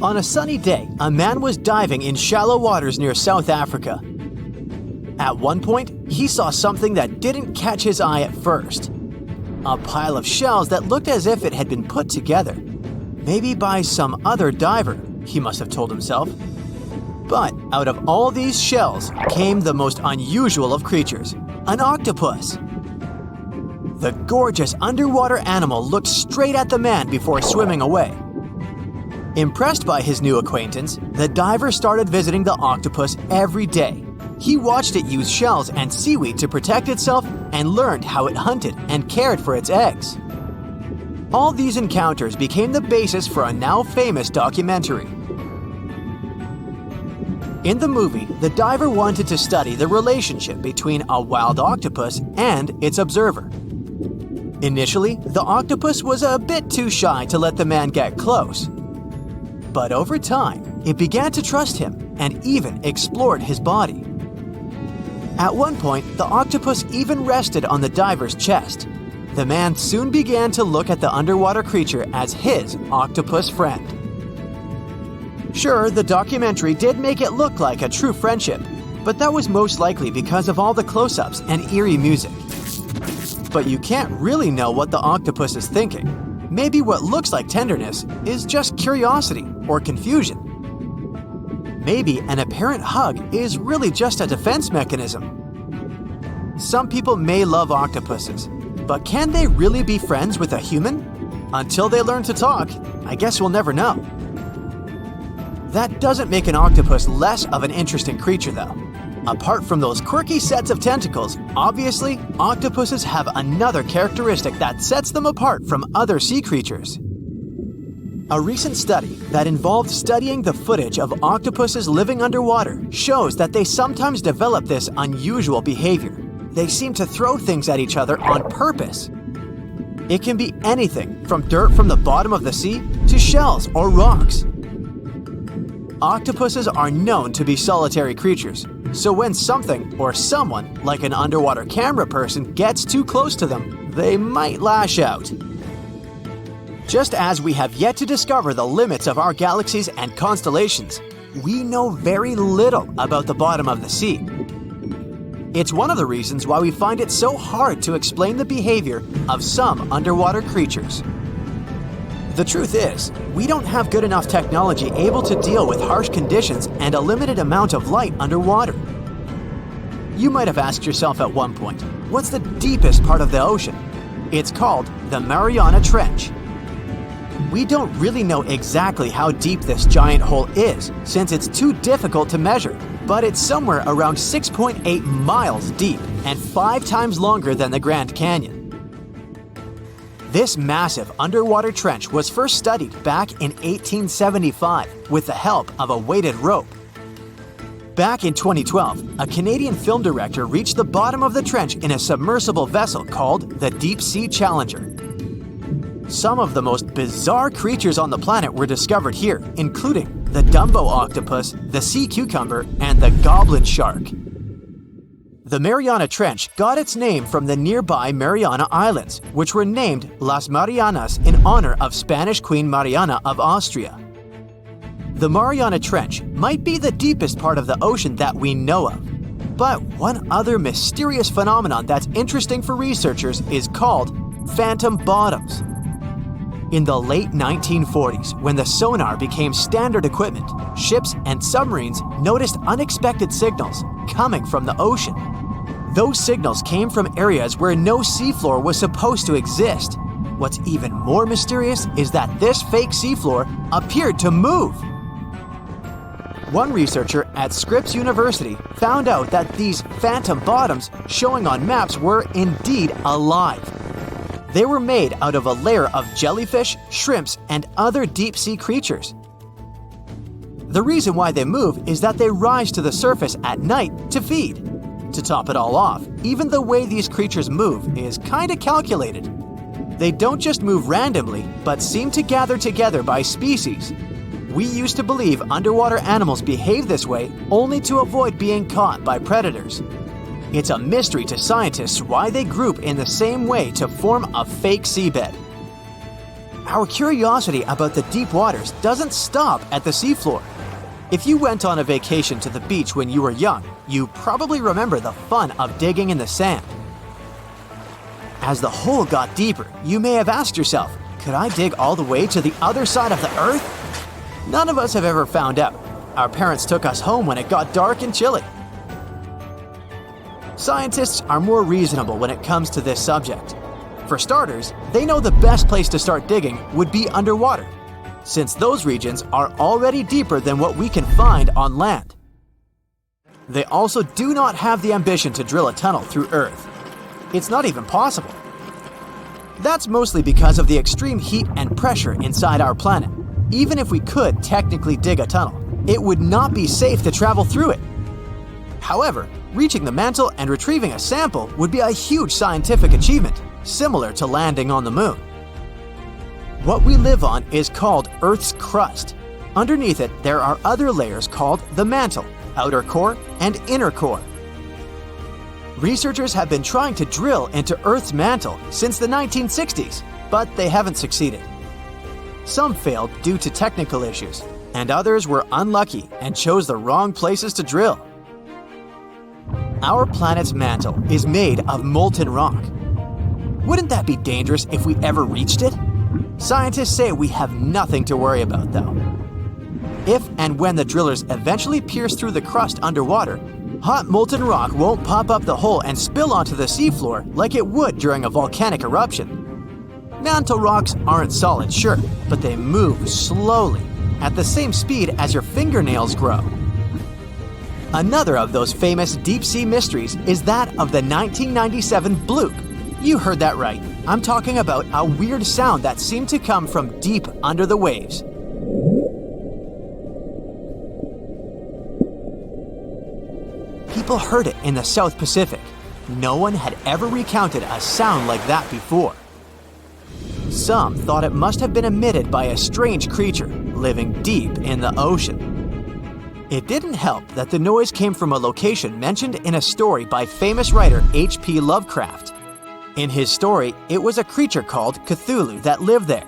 On a sunny day, a man was diving in shallow waters near South Africa. At one point, he saw something that didn't catch his eye at first. A pile of shells that looked as if it had been put together. Maybe by some other diver, he must have told himself. But out of all these shells came the most unusual of creatures, an octopus. The gorgeous underwater animal looked straight at the man before swimming away. Impressed by his new acquaintance, the diver started visiting the octopus every day. He watched it use shells and seaweed to protect itself and learned how it hunted and cared for its eggs. All these encounters became the basis for a now famous documentary. In the movie, the diver wanted to study the relationship between a wild octopus and its observer. Initially, the octopus was a bit too shy to let the man get close. But over time, it began to trust him and even explored his body. At one point, the octopus even rested on the diver's chest. The man soon began to look at the underwater creature as his octopus friend. Sure, the documentary did make it look like a true friendship, but that was most likely because of all the close-ups and eerie music. But you can't really know what the octopus is thinking. Maybe what looks like tenderness is just curiosity or confusion. Maybe an apparent hug is really just a defense mechanism. Some people may love octopuses, but can they really be friends with a human? Until they learn to talk, I guess we'll never know. That doesn't make an octopus less of an interesting creature, though. Apart from those quirky sets of tentacles, obviously, octopuses have another characteristic that sets them apart from other sea creatures. A recent study that involved studying the footage of octopuses living underwater shows that they sometimes develop this unusual behavior. They seem to throw things at each other on purpose. It can be anything from dirt from the bottom of the sea to shells or rocks. Octopuses are known to be solitary creatures, so when something or someone, like an underwater camera person, gets too close to them, they might lash out. Just as we have yet to discover the limits of our galaxies and constellations, we know very little about the bottom of the sea. It's one of the reasons why we find it so hard to explain the behavior of some underwater creatures. The truth is, we don't have good enough technology able to deal with harsh conditions and a limited amount of light underwater. You might have asked yourself at one point, what's the deepest part of the ocean? It's called the Mariana Trench. We don't really know exactly how deep this giant hole is, since it's too difficult to measure, but it's somewhere around 6.8 miles deep and 5 times longer than the Grand Canyon. This massive underwater trench was first studied back in 1875 with the help of a weighted rope. Back in 2012, a Canadian film director reached the bottom of the trench in a submersible vessel called the Deep Sea Challenger. Some of the most bizarre creatures on the planet were discovered here, including the Dumbo octopus, the sea cucumber, and the goblin shark. The Mariana Trench got its name from the nearby Mariana Islands, which were named Las Marianas in honor of Spanish Queen Mariana of Austria. The Mariana Trench might be the deepest part of the ocean that we know of. But one other mysterious phenomenon that's interesting for researchers is called phantom bottoms. In the late 1940s, when the sonar became standard equipment, ships and submarines noticed unexpected signals coming from the ocean. Those signals came from areas where no seafloor was supposed to exist. What's even more mysterious is that this fake seafloor appeared to move. One researcher at Scripps University found out that these phantom bottoms showing on maps were indeed alive. They were made out of a layer of jellyfish, shrimps, and other deep-sea creatures. The reason why they move is that they rise to the surface at night to feed. To top it all off, even the way these creatures move is kinda calculated. They don't just move randomly, but seem to gather together by species. We used to believe underwater animals behave this way only to avoid being caught by predators. It's a mystery to scientists why they group in the same way to form a fake seabed. Our curiosity about the deep waters doesn't stop at the seafloor. If you went on a vacation to the beach when you were young, you probably remember the fun of digging in the sand. As the hole got deeper, you may have asked yourself, could I dig all the way to the other side of the Earth? None of us have ever found out. Our parents took us home when it got dark and chilly. Scientists are more reasonable when it comes to this subject. For starters, they know the best place to start digging would be underwater, since those regions are already deeper than what we can find on land. They also do not have the ambition to drill a tunnel through Earth. It's not even possible. That's mostly because of the extreme heat and pressure inside our planet. Even if we could technically dig a tunnel, it would not be safe to travel through it. However, reaching the mantle and retrieving a sample would be a huge scientific achievement, similar to landing on the moon. What we live on is called Earth's crust. Underneath it, there are other layers called the mantle, outer core, and inner core. Researchers have been trying to drill into Earth's mantle since the 1960s, but they haven't succeeded. Some failed due to technical issues, and others were unlucky and chose the wrong places to drill. Our planet's mantle is made of molten rock. Wouldn't that be dangerous if we ever reached it? Scientists say we have nothing to worry about, though. If and when the drillers eventually pierce through the crust underwater, hot molten rock won't pop up the hole and spill onto the seafloor like it would during a volcanic eruption. Mantle rocks aren't solid, sure, but they move slowly, at the same speed as your fingernails grow. Another of those famous deep-sea mysteries is that of the 1997 bloop. You heard that right. I'm talking about a weird sound that seemed to come from deep under the waves. People heard it in the South Pacific. No one had ever recounted a sound like that before. Some thought it must have been emitted by a strange creature living deep in the ocean. It didn't help that the noise came from a location mentioned in a story by famous writer H.P. Lovecraft. In his story, it was a creature called Cthulhu that lived there.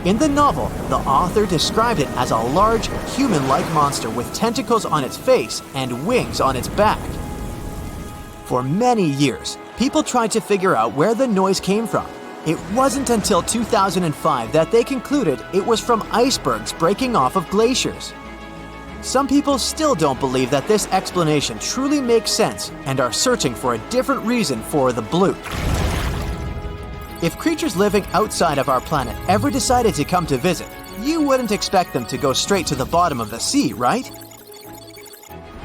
In the novel, the author described it as a large, human-like monster with tentacles on its face and wings on its back. For many years, people tried to figure out where the noise came from. It wasn't until 2005 that they concluded it was from icebergs breaking off of glaciers. Some people still don't believe that this explanation truly makes sense and are searching for a different reason for the bloop. If creatures living outside of our planet ever decided to come to visit, you wouldn't expect them to go straight to the bottom of the sea, right?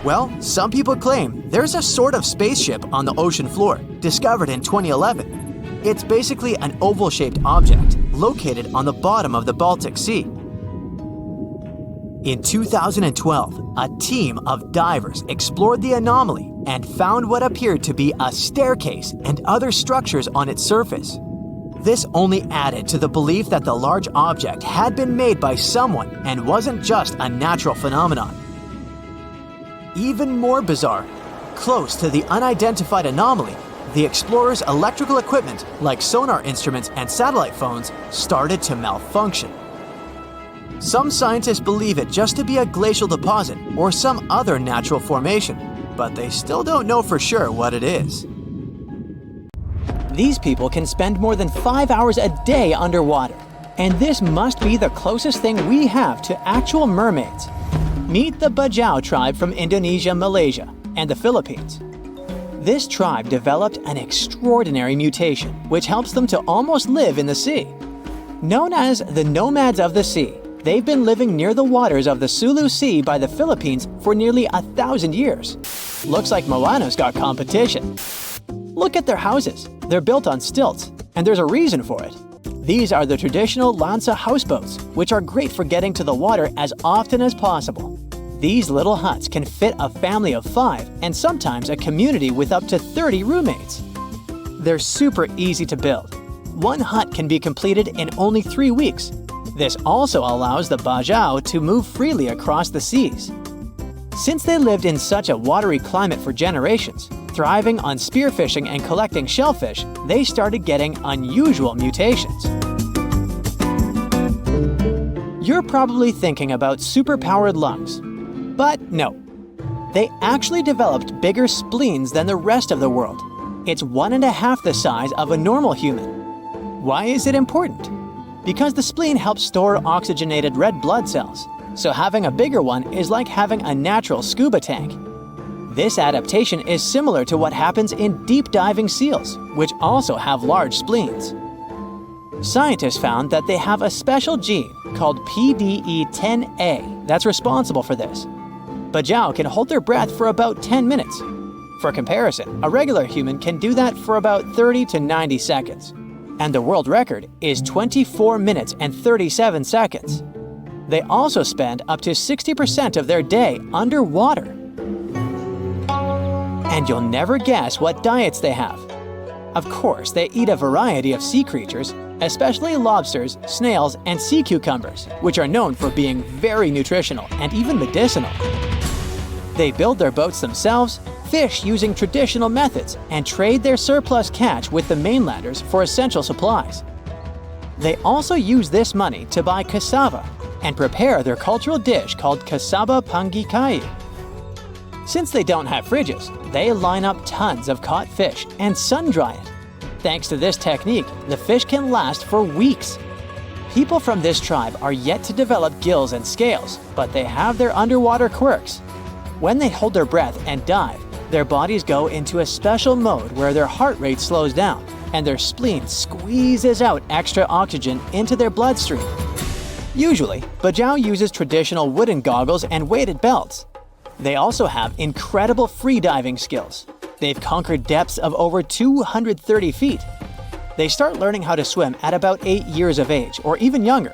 Well, some people claim there's a sort of spaceship on the ocean floor, discovered in 2011. It's basically an oval-shaped object located on the bottom of the Baltic Sea. In 2012, a team of divers explored the anomaly and found what appeared to be a staircase and other structures on its surface. This only added to the belief that the large object had been made by someone and wasn't just a natural phenomenon. Even more bizarre, close to the unidentified anomaly, the explorers' electrical equipment, like sonar instruments and satellite phones, started to malfunction. Some scientists believe it just to be a glacial deposit or some other natural formation, but they still don't know for sure what it is. These people can spend more than 5 hours a day underwater, and this must be the closest thing we have to actual mermaids. Meet the Bajau tribe from Indonesia, Malaysia, and the Philippines. This tribe developed an extraordinary mutation which helps them to almost live in the sea. Known as the nomads of the sea, they've been living near the waters of the Sulu Sea by the Philippines for nearly 1,000 years. Looks like Moana's got competition. Look at their houses. They're built on stilts, and there's a reason for it. These are the traditional lancha houseboats, which are great for getting to the water as often as possible. These little huts can fit a family of 5 and sometimes a community with up to 30 roommates. They're super easy to build. One hut can be completed in only 3 weeks. This also allows the Bajau to move freely across the seas. Since they lived in such a watery climate for generations, thriving on spearfishing and collecting shellfish, they started getting unusual mutations. You're probably thinking about superpowered lungs. But no. They actually developed bigger spleens than the rest of the world. It's 1.5 the size of a normal human. Why is it important? Because the spleen helps store oxygenated red blood cells, so having a bigger one is like having a natural scuba tank. This adaptation is similar to what happens in deep diving seals, which also have large spleens. Scientists found that they have a special gene called PDE10A that's responsible for this. Bajau can hold their breath for about 10 minutes. For comparison, a regular human can do that for about 30 to 90 seconds. And the world record is 24 minutes and 37 seconds. They also spend up to 60% of their day underwater. And you'll never guess what diets they have. Of course, they eat a variety of sea creatures, especially lobsters, snails, and sea cucumbers, which are known for being very nutritional and even medicinal. They build their boats themselves, fish using traditional methods, and trade their surplus catch with the mainlanders for essential supplies. They also use this money to buy cassava and prepare their cultural dish called cassava pangikai. Since they don't have fridges, they line up tons of caught fish and sun-dry it. Thanks to this technique, the fish can last for weeks. People from this tribe are yet to develop gills and scales, but they have their underwater quirks. When they hold their breath and dive, their bodies go into a special mode where their heart rate slows down and their spleen squeezes out extra oxygen into their bloodstream. Usually, Bajau uses traditional wooden goggles and weighted belts. They also have incredible free-diving skills. They've conquered depths of over 230 feet. They start learning how to swim at about 8 years of age, or even younger.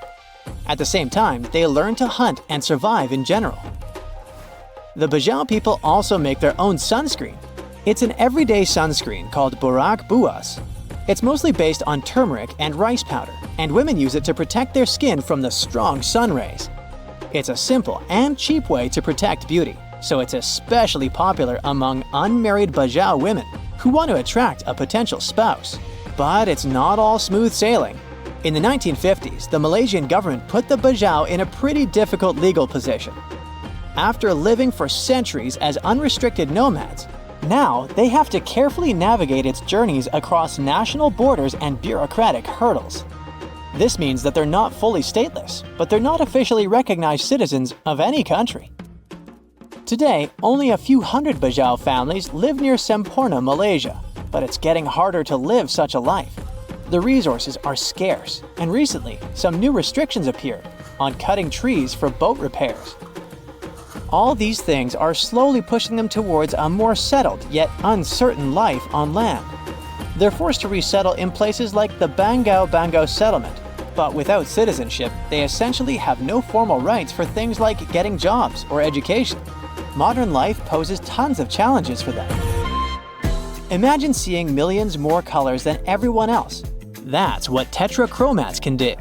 At the same time, they learn to hunt and survive in general. The Bajau people also make their own sunscreen. It's an everyday sunscreen called Borak Buas. It's mostly based on turmeric and rice powder, and women use it to protect their skin from the strong sun rays. It's a simple and cheap way to protect beauty, so it's especially popular among unmarried Bajau women who want to attract a potential spouse. But it's not all smooth sailing. In the 1950s, the Malaysian government put the Bajau in a pretty difficult legal position. After living for centuries as unrestricted nomads, now they have to carefully navigate its journeys across national borders and bureaucratic hurdles. This means that they're not fully stateless, but they're not officially recognized citizens of any country. Today, only a few hundred Bajau families live near Semporna, Malaysia, but it's getting harder to live such a life. The resources are scarce, and recently, some new restrictions appeared on cutting trees for boat repairs. All these things are slowly pushing them towards a more settled yet uncertain life on land. They're forced to resettle in places like the Bangau settlement, but without citizenship, they essentially have no formal rights for things like getting jobs or education. Modern life poses tons of challenges for them. Imagine seeing millions more colors than everyone else. That's what tetrachromats can do.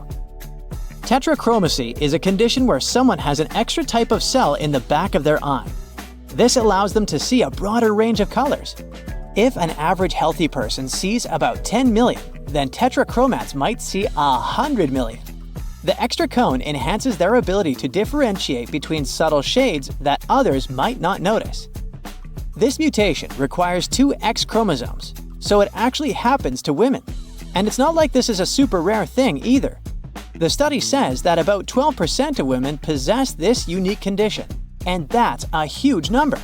Tetrachromacy is a condition where someone has an extra type of cell in the back of their eye. This allows them to see a broader range of colors. If an average healthy person sees about 10 million, then tetrachromats might see 100 million. The extra cone enhances their ability to differentiate between subtle shades that others might not notice. This mutation requires 2 X chromosomes, so it actually happens to women. And it's not like this is a super rare thing either. The study says that about 12% of women possess this unique condition, and that's a huge number.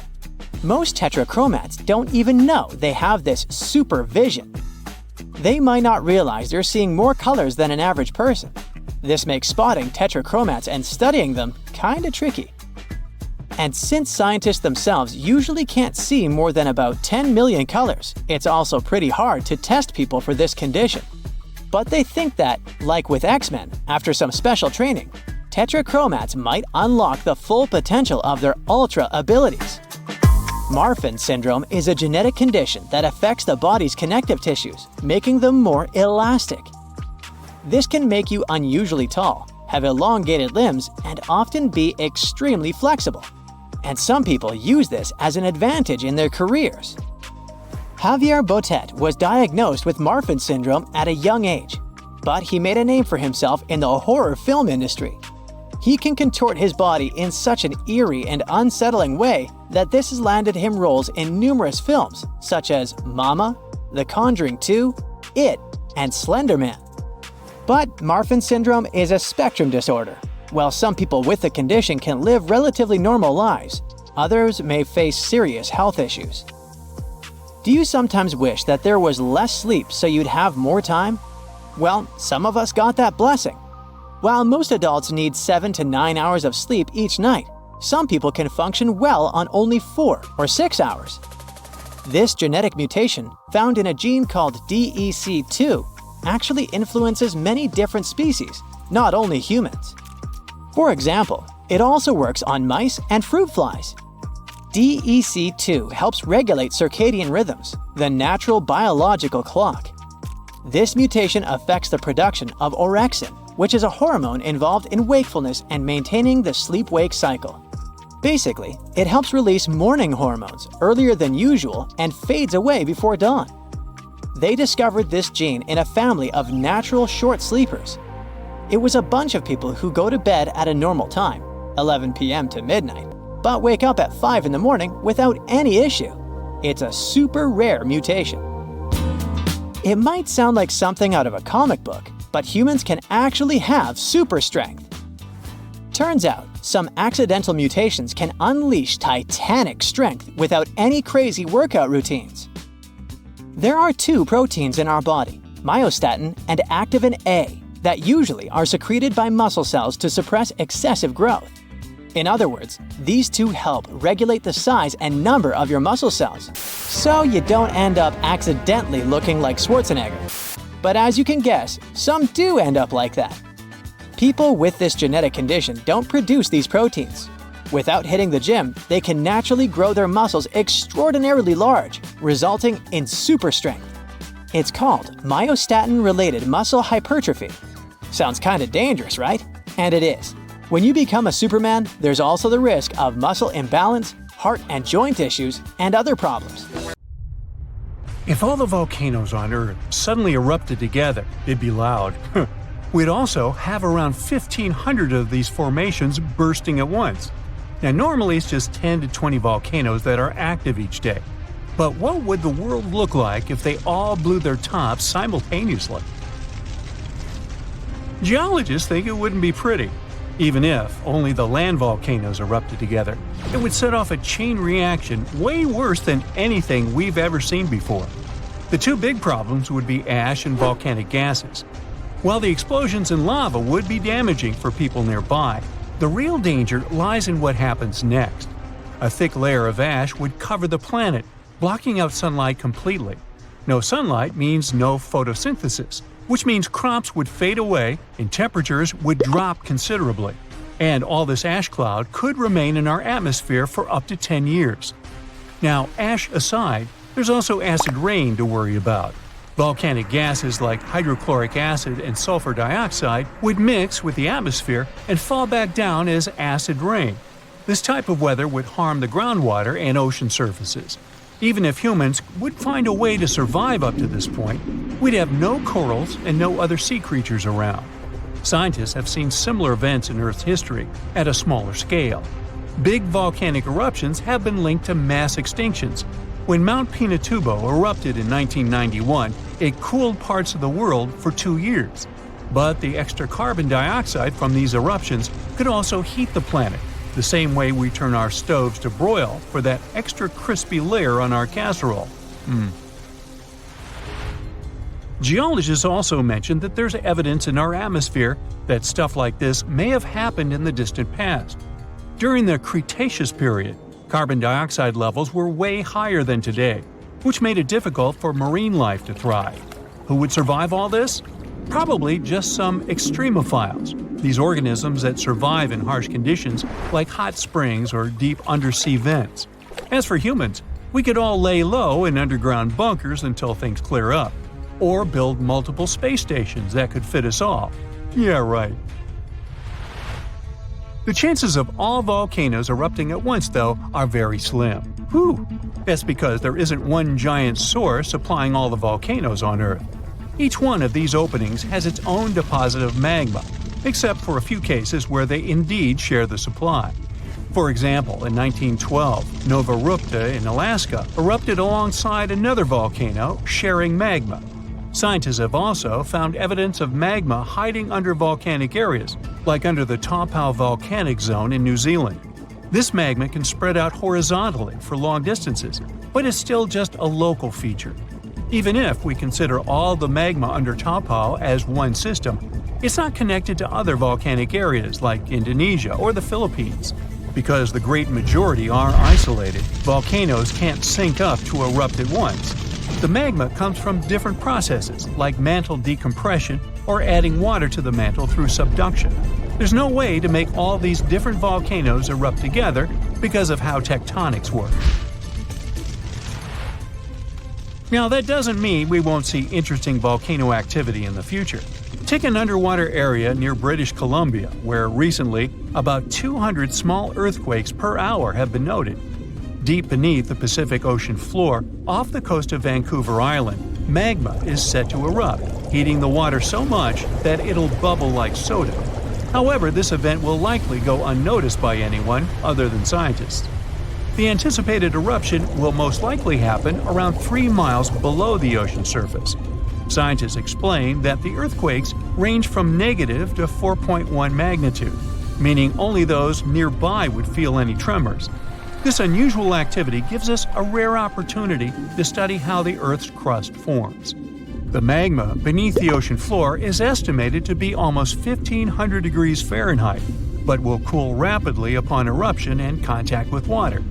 Most tetrachromats don't even know they have this super vision. They might not realize they're seeing more colors than an average person. This makes spotting tetrachromats and studying them kinda tricky. And since scientists themselves usually can't see more than about 10 million colors, it's also pretty hard to test people for this condition. But they think that, like with X-Men, after some special training, tetrachromats might unlock the full potential of their ultra abilities. Marfan syndrome is a genetic condition that affects the body's connective tissues, making them more elastic. This can make you unusually tall, have elongated limbs, and often be extremely flexible. And some people use this as an advantage in their careers. Javier Botet was diagnosed with Marfan syndrome at a young age, but he made a name for himself in the horror film industry. He can contort his body in such an eerie and unsettling way that this has landed him roles in numerous films such as Mama, The Conjuring 2, It, and Slender Man. But Marfan syndrome is a spectrum disorder. While some people with the condition can live relatively normal lives, others may face serious health issues. Do you sometimes wish that there was less sleep so you'd have more time? Well, some of us got that blessing. While most adults need 7 to 9 hours of sleep each night, some people can function well on only 4 or 6 hours. This genetic mutation, found in a gene called DEC2, actually influences many different species, not only humans. For example, it also works on mice and fruit flies. DEC2 helps regulate circadian rhythms, the natural biological clock. This mutation affects the production of orexin, which is a hormone involved in wakefulness and maintaining the sleep-wake cycle. Basically, it helps release morning hormones earlier than usual and fades away before dawn. They discovered this gene in a family of natural short sleepers. It was a bunch of people who go to bed at a normal time, 11 p.m. to midnight, but wake up at 5 in the morning without any issue. It's a super rare mutation. It might sound like something out of a comic book, but humans can actually have super strength. Turns out, some accidental mutations can unleash titanic strength without any crazy workout routines. There are 2 proteins in our body, myostatin and activin A, that usually are secreted by muscle cells to suppress excessive growth. In other words, these 2 help regulate the size and number of your muscle cells, so you don't end up accidentally looking like Schwarzenegger. But as you can guess, some do end up like that. People with this genetic condition don't produce these proteins. Without hitting the gym, they can naturally grow their muscles extraordinarily large, resulting in super strength. It's called myostatin-related muscle hypertrophy. Sounds kinda dangerous, right? And it is. When you become a Superman, there's also the risk of muscle imbalance, heart and joint issues, and other problems. If all the volcanoes on Earth suddenly erupted together, it'd be loud. We'd also have around 1,500 of these formations bursting at once. Now normally it's just 10 to 20 volcanoes that are active each day. But what would the world look like if they all blew their tops simultaneously? Geologists think it wouldn't be pretty. Even if only the land volcanoes erupted together, it would set off a chain reaction way worse than anything we've ever seen before. The 2 big problems would be ash and volcanic gases. While the explosions in lava would be damaging for people nearby, the real danger lies in what happens next. A thick layer of ash would cover the planet, blocking out sunlight completely. No sunlight means no photosynthesis, which means crops would fade away and temperatures would drop considerably. And all this ash cloud could remain in our atmosphere for up to 10 years. Now, ash aside, there's also acid rain to worry about. Volcanic gases like hydrochloric acid and sulfur dioxide would mix with the atmosphere and fall back down as acid rain. This type of weather would harm the groundwater and ocean surfaces. Even if humans would find a way to survive up to this point, we'd have no corals and no other sea creatures around. Scientists have seen similar events in Earth's history at a smaller scale. Big volcanic eruptions have been linked to mass extinctions. When Mount Pinatubo erupted in 1991, it cooled parts of the world for 2 years. But the extra carbon dioxide from these eruptions could also heat the planet, the same way we turn our stoves to broil for that extra crispy layer on our casserole. Geologists also mentioned that there's evidence in our atmosphere that stuff like this may have happened in the distant past. During the Cretaceous period, carbon dioxide levels were way higher than today, which made it difficult for marine life to thrive. Who would survive all this? Probably just some extremophiles, these organisms that survive in harsh conditions like hot springs or deep undersea vents. As for humans, we could all lay low in underground bunkers until things clear up, or build multiple space stations that could fit us all. Yeah, right. The chances of all volcanoes erupting at once, though, are very slim. Whew! That's because there isn't one giant source supplying all the volcanoes on Earth. Each one of these openings has its own deposit of magma. except for a few cases where they indeed share the supply. For example, in 1912, Nova Rupta in Alaska erupted alongside another volcano sharing magma. Scientists have also found evidence of magma hiding under volcanic areas, like under the Taupau volcanic zone in New Zealand. This magma can spread out horizontally for long distances, but is still just a local feature. Even if we consider all the magma under Taupau as one system, it's not connected to other volcanic areas like Indonesia or the Philippines. Because the great majority are isolated, volcanoes can't sync up to erupt at once. The magma comes from different processes like mantle decompression or adding water to the mantle through subduction. There's no way to make all these different volcanoes erupt together because of how tectonics work. Now, that doesn't mean we won't see interesting volcano activity in the future. Take an underwater area near British Columbia, where recently about 200 small earthquakes per hour have been noted. Deep beneath the Pacific Ocean floor, off the coast of Vancouver Island, magma is set to erupt, heating the water so much that it'll bubble like soda. However, this event will likely go unnoticed by anyone other than scientists. The anticipated eruption will most likely happen around 3 miles below the ocean surface. Scientists explain that the earthquakes range from negative to 4.1 magnitude, meaning only those nearby would feel any tremors. This unusual activity gives us a rare opportunity to study how the Earth's crust forms. The magma beneath the ocean floor is estimated to be almost 1,500 degrees Fahrenheit, but will cool rapidly upon eruption and contact with water.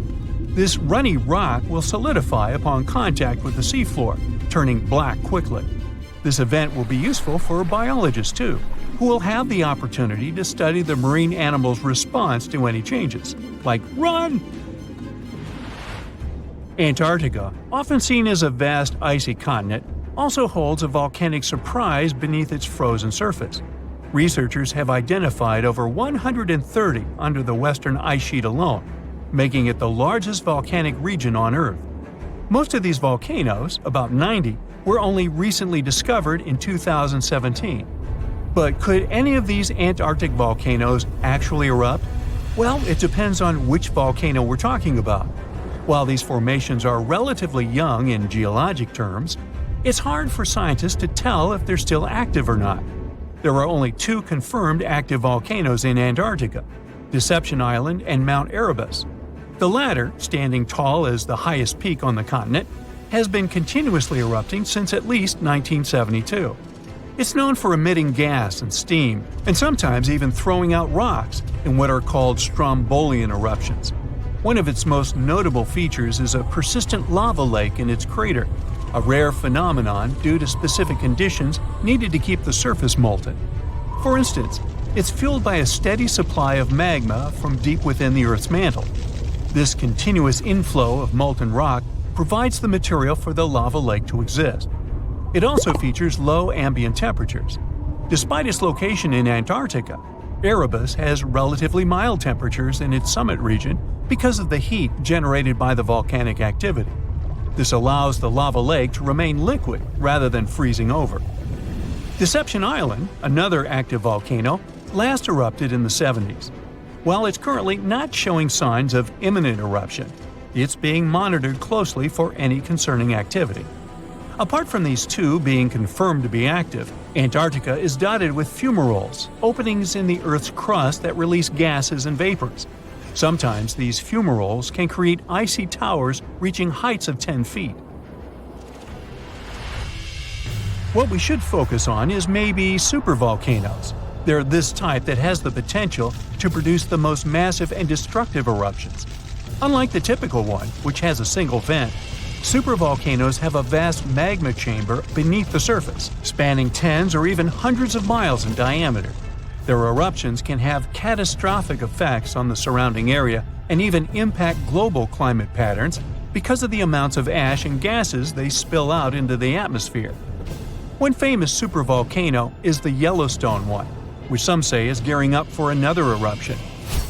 This runny rock will solidify upon contact with the seafloor, turning black quickly. This event will be useful for biologists too, who will have the opportunity to study the marine animal's response to any changes, like run! Antarctica, often seen as a vast icy continent, also holds a volcanic surprise beneath its frozen surface. Researchers have identified over 130 under the western ice sheet alone, making it the largest volcanic region on Earth. Most of these volcanoes, about 90, were only recently discovered in 2017. But could any of these Antarctic volcanoes actually erupt? Well, it depends on which volcano we're talking about. While these formations are relatively young in geologic terms, it's hard for scientists to tell if they're still active or not. There are only 2 confirmed active volcanoes in Antarctica, Deception Island and Mount Erebus. The latter, standing tall as the highest peak on the continent, has been continuously erupting since at least 1972. It's known for emitting gas and steam, and sometimes even throwing out rocks in what are called strombolian eruptions. One of its most notable features is a persistent lava lake in its crater, a rare phenomenon due to specific conditions needed to keep the surface molten. For instance, it's fueled by a steady supply of magma from deep within the Earth's mantle. This continuous inflow of molten rock provides the material for the lava lake to exist. It also features low ambient temperatures. Despite its location in Antarctica, Erebus has relatively mild temperatures in its summit region because of the heat generated by the volcanic activity. This allows the lava lake to remain liquid rather than freezing over. Deception Island, another active volcano, last erupted in the 70s. While it's currently not showing signs of imminent eruption, it's being monitored closely for any concerning activity. Apart from these 2 being confirmed to be active, Antarctica is dotted with fumaroles, openings in the Earth's crust that release gases and vapors. Sometimes these fumaroles can create icy towers reaching heights of 10 feet. What we should focus on is maybe supervolcanoes. They're this type that has the potential to produce the most massive and destructive eruptions. Unlike the typical one, which has a single vent, supervolcanoes have a vast magma chamber beneath the surface, spanning tens or even hundreds of miles in diameter. Their eruptions can have catastrophic effects on the surrounding area and even impact global climate patterns because of the amounts of ash and gases they spill out into the atmosphere. One famous supervolcano is the Yellowstone one, which some say is gearing up for another eruption.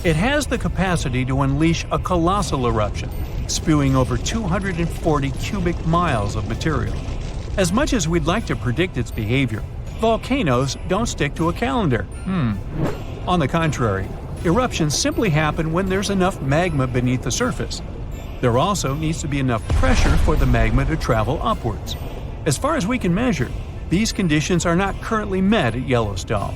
It has the capacity to unleash a colossal eruption, spewing over 240 cubic miles of material. As much as we'd like to predict its behavior, Volcanoes don't stick to a calendar. On the contrary, eruptions simply happen when there's enough magma beneath the surface. There also needs to be enough pressure for the magma to travel upwards. As far as we can measure, these conditions are not currently met at Yellowstone.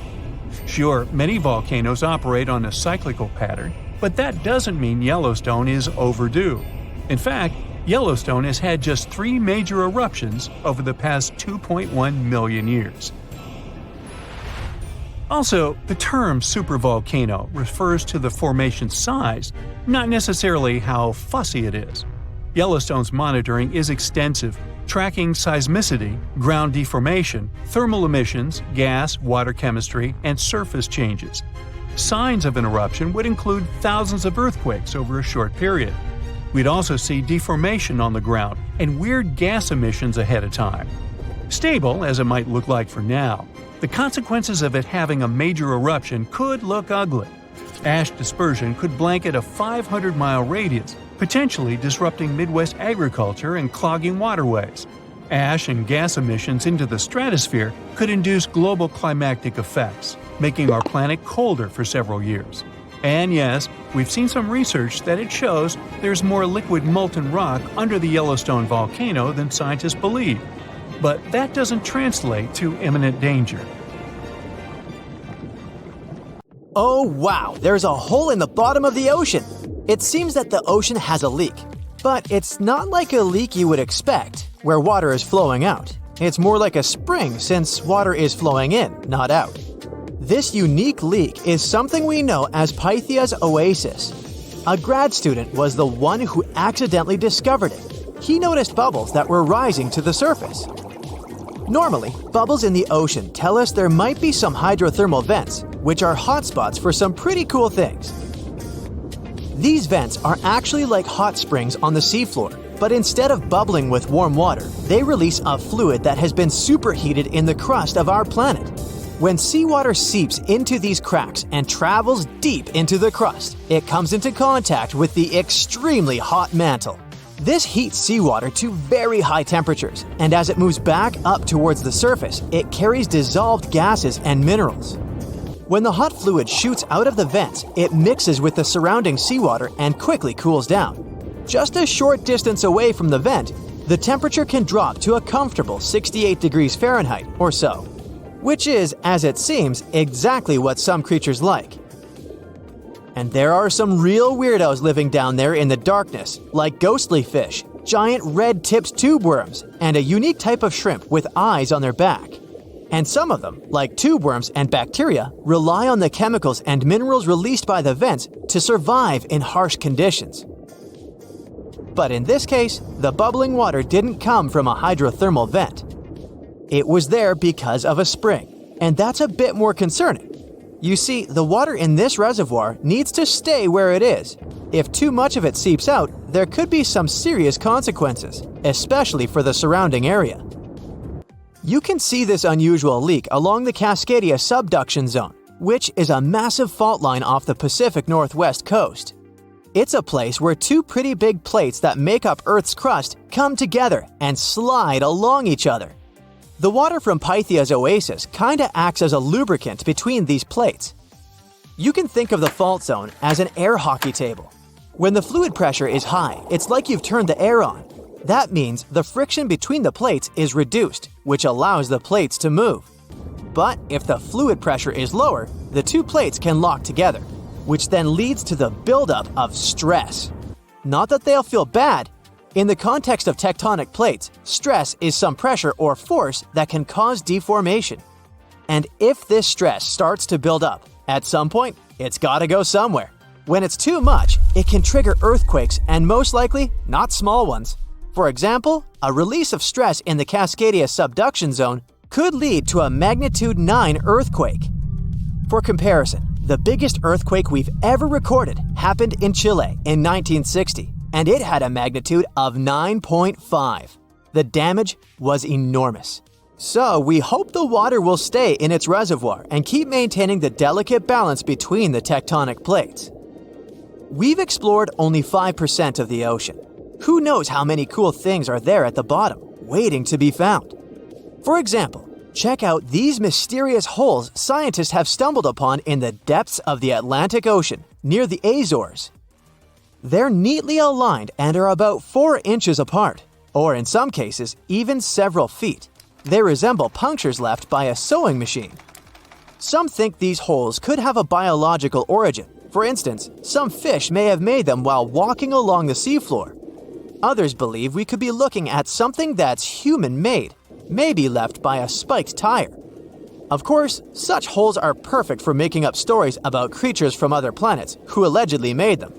Sure, many volcanoes operate on a cyclical pattern, but that doesn't mean Yellowstone is overdue. In fact, Yellowstone has had just 3 major eruptions over the past 2.1 million years. Also, the term supervolcano refers to the formation's size, not necessarily how fussy it is. Yellowstone's monitoring is extensive, tracking seismicity, ground deformation, thermal emissions, gas, water chemistry, and surface changes. Signs of an eruption would include thousands of earthquakes over a short period. We'd also see deformation on the ground and weird gas emissions ahead of time. Stable, as it might look like for now, the consequences of it having a major eruption could look ugly. Ash dispersion could blanket a 500-mile radius, potentially disrupting Midwest agriculture and clogging waterways. Ash and gas emissions into the stratosphere could induce global climatic effects, making our planet colder for several years. And yes, we've seen some research that it shows there's more liquid molten rock under the Yellowstone volcano than scientists believe. But that doesn't translate to imminent danger. Oh wow, there's a hole in the bottom of the ocean! It seems that the ocean has a leak. But it's not like a leak you would expect, where water is flowing out. It's more like a spring since water is flowing in, not out. This unique leak is something we know as Pythia's oasis. A grad student was the one who accidentally discovered it. He noticed bubbles that were rising to the surface. Normally, bubbles in the ocean tell us there might be some hydrothermal vents, which are hotspots for some pretty cool things. These vents are actually like hot springs on the seafloor, but instead of bubbling with warm water, they release a fluid that has been superheated in the crust of our planet. When seawater seeps into these cracks and travels deep into the crust, it comes into contact with the extremely hot mantle. This heats seawater to very high temperatures, and as it moves back up towards the surface, it carries dissolved gases and minerals. When the hot fluid shoots out of the vents, it mixes with the surrounding seawater and quickly cools down. Just a short distance away from the vent, the temperature can drop to a comfortable 68 degrees Fahrenheit or so, which is, as it seems, exactly what some creatures like. And there are some real weirdos living down there in the darkness, like ghostly fish, giant red-tipped tube worms, and a unique type of shrimp with eyes on their back. And some of them, like tube worms and bacteria, rely on the chemicals and minerals released by the vents to survive in harsh conditions. But in this case, the bubbling water didn't come from a hydrothermal vent. It was there because of a spring, and that's a bit more concerning. You see, the water in this reservoir needs to stay where it is. If too much of it seeps out, there could be some serious consequences, especially for the surrounding area. You can see this unusual leak along the Cascadia subduction zone, which is a massive fault line off the Pacific Northwest coast. It's a place where 2 pretty big plates that make up Earth's crust come together and slide along each other. The water from Pythia's oasis kinda acts as a lubricant between these plates. You can think of the fault zone as an air hockey table. When the fluid pressure is high, it's like you've turned the air on. That means the friction between the plates is reduced, which allows the plates to move. But if the fluid pressure is lower, the 2 plates can lock together, which then leads to the buildup of stress. Not that they'll feel bad. In the context of tectonic plates, stress is some pressure or force that can cause deformation. And if this stress starts to build up, at some point, it's gotta go somewhere. When it's too much, it can trigger earthquakes and most likely, not small ones. For example, a release of stress in the Cascadia subduction zone could lead to a magnitude 9 earthquake. For comparison, the biggest earthquake we've ever recorded happened in Chile in 1960. And it had a magnitude of 9.5. The damage was enormous. So we hope the water will stay in its reservoir and keep maintaining the delicate balance between the tectonic plates. We've explored only 5% of the ocean. Who knows how many cool things are there at the bottom, waiting to be found? For example, Check out these mysterious holes scientists have stumbled upon in the depths of the Atlantic Ocean, near the Azores. They're neatly aligned and are about 4 inches apart, or in some cases, even several feet. They resemble punctures left by a sewing machine. Some think these holes could have a biological origin. For instance, some fish may have made them while walking along the seafloor. Others believe we could be looking at something that's human-made, maybe left by a spiked tire. Of course, such holes are perfect for making up stories about creatures from other planets who allegedly made them.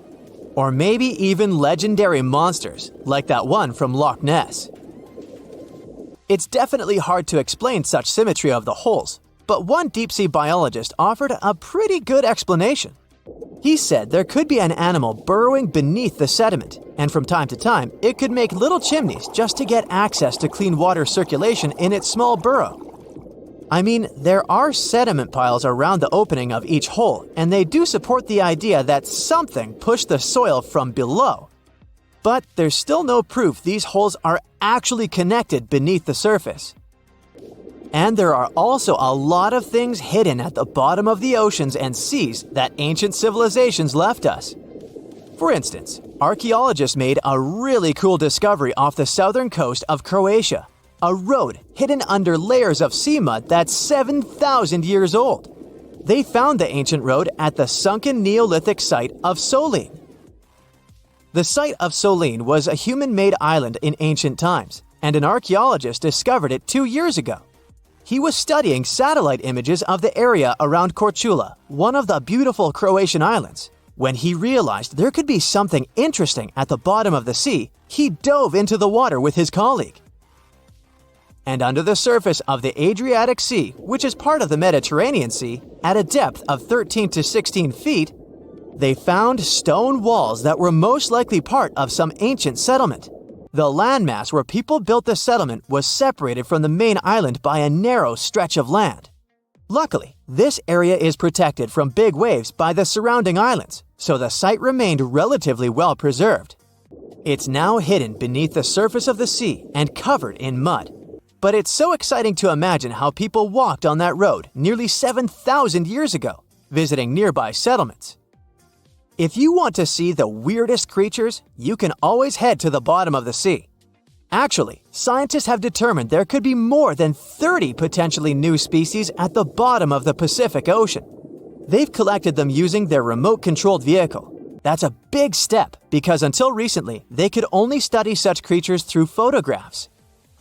Or maybe even legendary monsters, like that one from Loch Ness. It's definitely hard to explain such symmetry of the holes, but one deep-sea biologist offered a pretty good explanation. He said there could be an animal burrowing beneath the sediment, and from time to time, it could make little chimneys just to get access to clean water circulation in its small burrow. I mean, there are sediment piles around the opening of each hole, and they do support the idea that something pushed the soil from below. But there's still no proof these holes are actually connected beneath the surface. And there are also a lot of things hidden at the bottom of the oceans and seas that ancient civilizations left us. For instance, archaeologists made a really cool discovery off the southern coast of Croatia, a road hidden under layers of sea mud that's 7,000 years old. They found the ancient road at the sunken Neolithic site of Solin. The site of Solin was a human-made island in ancient times, and an archaeologist discovered it 2 years ago. He was studying satellite images of the area around Korčula, one of the beautiful Croatian islands. When he realized there could be something interesting at the bottom of the sea, he dove into the water with his colleague. And under the surface of the Adriatic Sea, which is part of the Mediterranean Sea, at a depth of 13 to 16 feet, they found stone walls that were most likely part of some ancient settlement. The landmass where people built the settlement was separated from the main island by a narrow stretch of land. Luckily, this area is protected from big waves by the surrounding islands, so the site remained relatively well preserved. It's now hidden beneath the surface of the sea and covered in mud. But it's so exciting to imagine how people walked on that road nearly 7,000 years ago, visiting nearby settlements. If you want to see the weirdest creatures, you can always head to the bottom of the sea. Actually, scientists have determined there could be more than 30 potentially new species at the bottom of the Pacific Ocean. They've collected them using their remote-controlled vehicle. That's a big step because until recently, they could only study such creatures through photographs.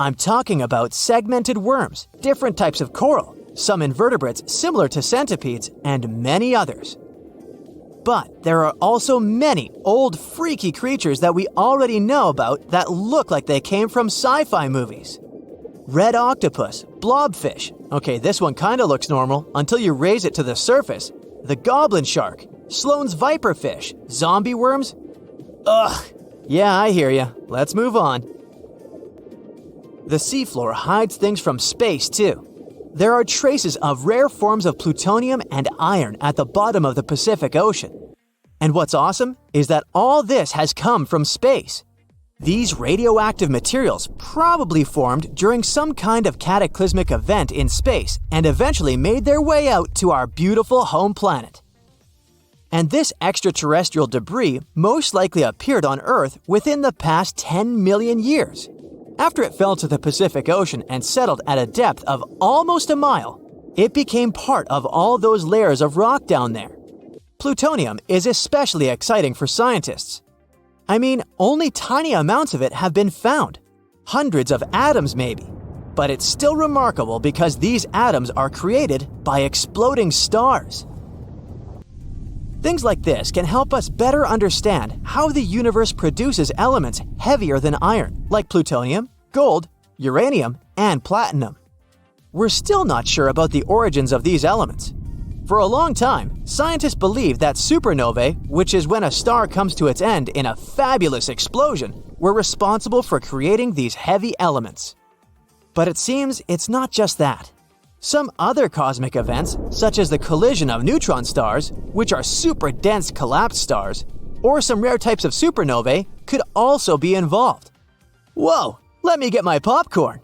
I'm talking about segmented worms, different types of coral, some invertebrates similar to centipedes, and many others. But there are also many old freaky creatures that we already know about that look like they came from sci-fi movies. Red octopus, blobfish. Okay, this one kinda looks normal until you raise it to the surface. The goblin shark, Sloane's viperfish, zombie worms. Ugh. Yeah, I hear ya. Let's move on. The seafloor hides things from space too. There are traces of rare forms of plutonium and iron at the bottom of the Pacific Ocean. And what's awesome is that all this has come from space. These radioactive materials probably formed during some kind of cataclysmic event in space and eventually made their way out to our beautiful home planet. And this extraterrestrial debris most likely appeared on Earth within the past 10 million years. After it fell to the Pacific Ocean and settled at a depth of almost a mile, it became part of all those layers of rock down there. Plutonium is especially exciting for scientists. I mean, only tiny amounts of it have been found, hundreds of atoms maybe. But it's still remarkable because these atoms are created by exploding stars. Things like this can help us better understand how the universe produces elements heavier than iron, like plutonium, gold, uranium, and platinum. We're still not sure about the origins of these elements. For a long time, scientists believed that supernovae, which is when a star comes to its end in a fabulous explosion, were responsible for creating these heavy elements. But it seems it's not just that. Some other cosmic events, such as the collision of neutron stars, which are super dense collapsed stars, or some rare types of supernovae, could also be involved. Whoa, let me get my popcorn!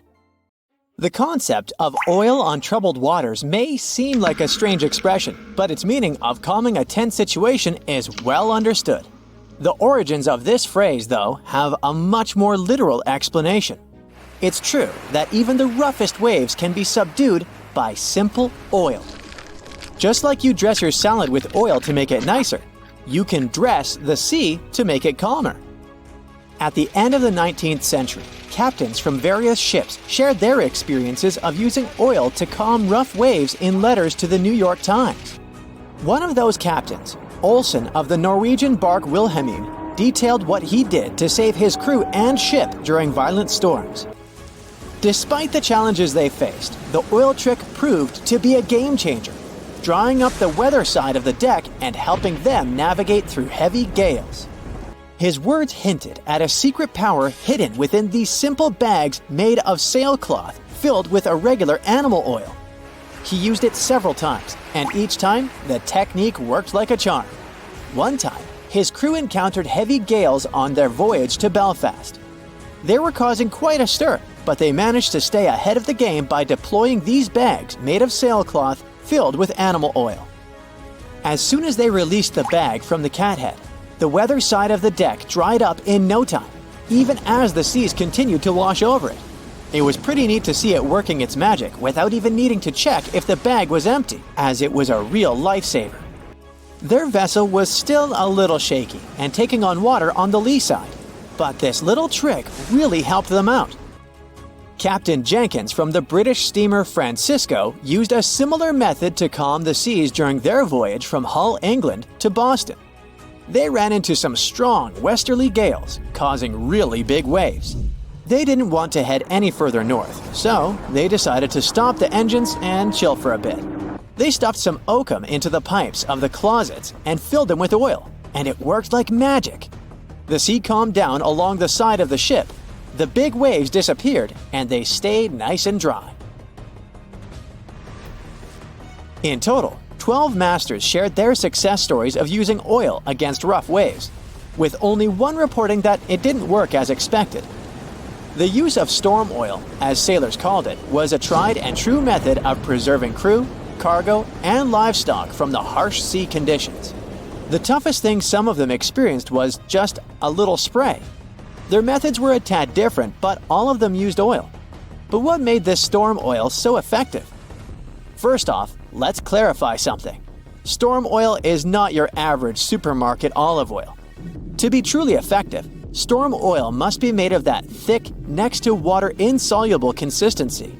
The concept of oil on troubled waters may seem like a strange expression, but its meaning of calming a tense situation is well understood. The origins of this phrase, though, have a much more literal explanation. It's true that even the roughest waves can be subdued by simple oil. Just like you dress your salad with oil to make it nicer, you can dress the sea to make it calmer. At the end of the 19th century, captains from various ships shared their experiences of using oil to calm rough waves in letters to the New York Times. One of those captains, Olsen of the Norwegian bark Wilhelmine, detailed what he did to save his crew and ship during violent storms. Despite the challenges they faced, the oil trick proved to be a game changer, drying up the weather side of the deck and helping them navigate through heavy gales. His words hinted at a secret power hidden within these simple bags made of sailcloth filled with irregular animal oil. He used it several times, and each time, the technique worked like a charm. One time, his crew encountered heavy gales on their voyage to Belfast. They were causing quite a stir, but they managed to stay ahead of the game by deploying these bags made of sailcloth filled with animal oil. As soon as they released the bag from the cathead, the weather side of the deck dried up in no time, even as the seas continued to wash over it. It was pretty neat to see it working its magic without even needing to check if the bag was empty, as it was a real lifesaver. Their vessel was still a little shaky and taking on water on the lee side, but this little trick really helped them out. Captain Jenkins from the British steamer Francisco used a similar method to calm the seas during their voyage from Hull, England to Boston. They ran into some strong westerly gales, causing really big waves. They didn't want to head any further north, so they decided to stop the engines and chill for a bit. They stuffed some oakum into the pipes of the closets and filled them with oil, and it worked like magic. The sea calmed down along the side of the ship, the big waves disappeared, and they stayed nice and dry. In total, 12 masters shared their success stories of using oil against rough waves, with only one reporting that it didn't work as expected. The use of storm oil, as sailors called it, was a tried and true method of preserving crew, cargo, and livestock from the harsh sea conditions. The toughest thing some of them experienced was just a little spray. Their methods were a tad different, but all of them used oil. But what made this storm oil so effective? First off, let's clarify something. Storm oil is not your average supermarket olive oil. To be truly effective, storm oil must be made of that thick, next to water insoluble consistency.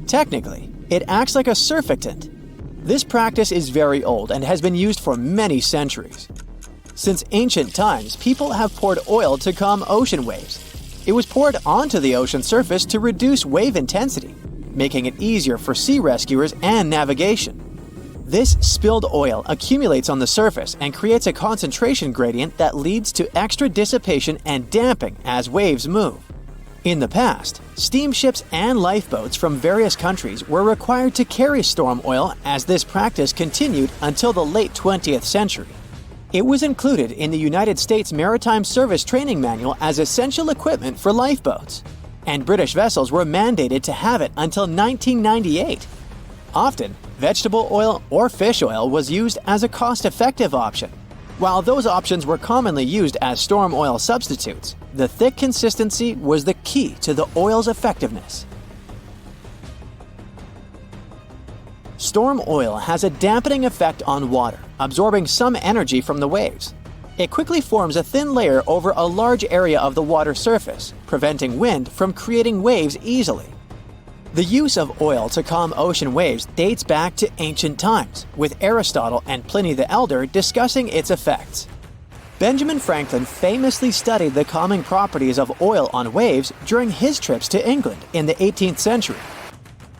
Technically, it acts like a surfactant. This practice is very old and has been used for many centuries. Since ancient times, people have poured oil to calm ocean waves. It was poured onto the ocean surface to reduce wave intensity, making it easier for sea rescuers and navigation. This spilled oil accumulates on the surface and creates a concentration gradient that leads to extra dissipation and damping as waves move. In the past, steamships and lifeboats from various countries were required to carry storm oil as this practice continued until the late 20th century. It was included in the United States Maritime Service Training Manual as essential equipment for lifeboats, and British vessels were mandated to have it until 1998. Often, vegetable oil or fish oil was used as a cost-effective option. While those options were commonly used as storm oil substitutes, the thick consistency was the key to the oil's effectiveness. Storm oil has a dampening effect on water, absorbing some energy from the waves. It quickly forms a thin layer over a large area of the water surface, preventing wind from creating waves easily. The use of oil to calm ocean waves dates back to ancient times, with Aristotle and Pliny the Elder discussing its effects. Benjamin Franklin famously studied the calming properties of oil on waves during his trips to England in the 18th century.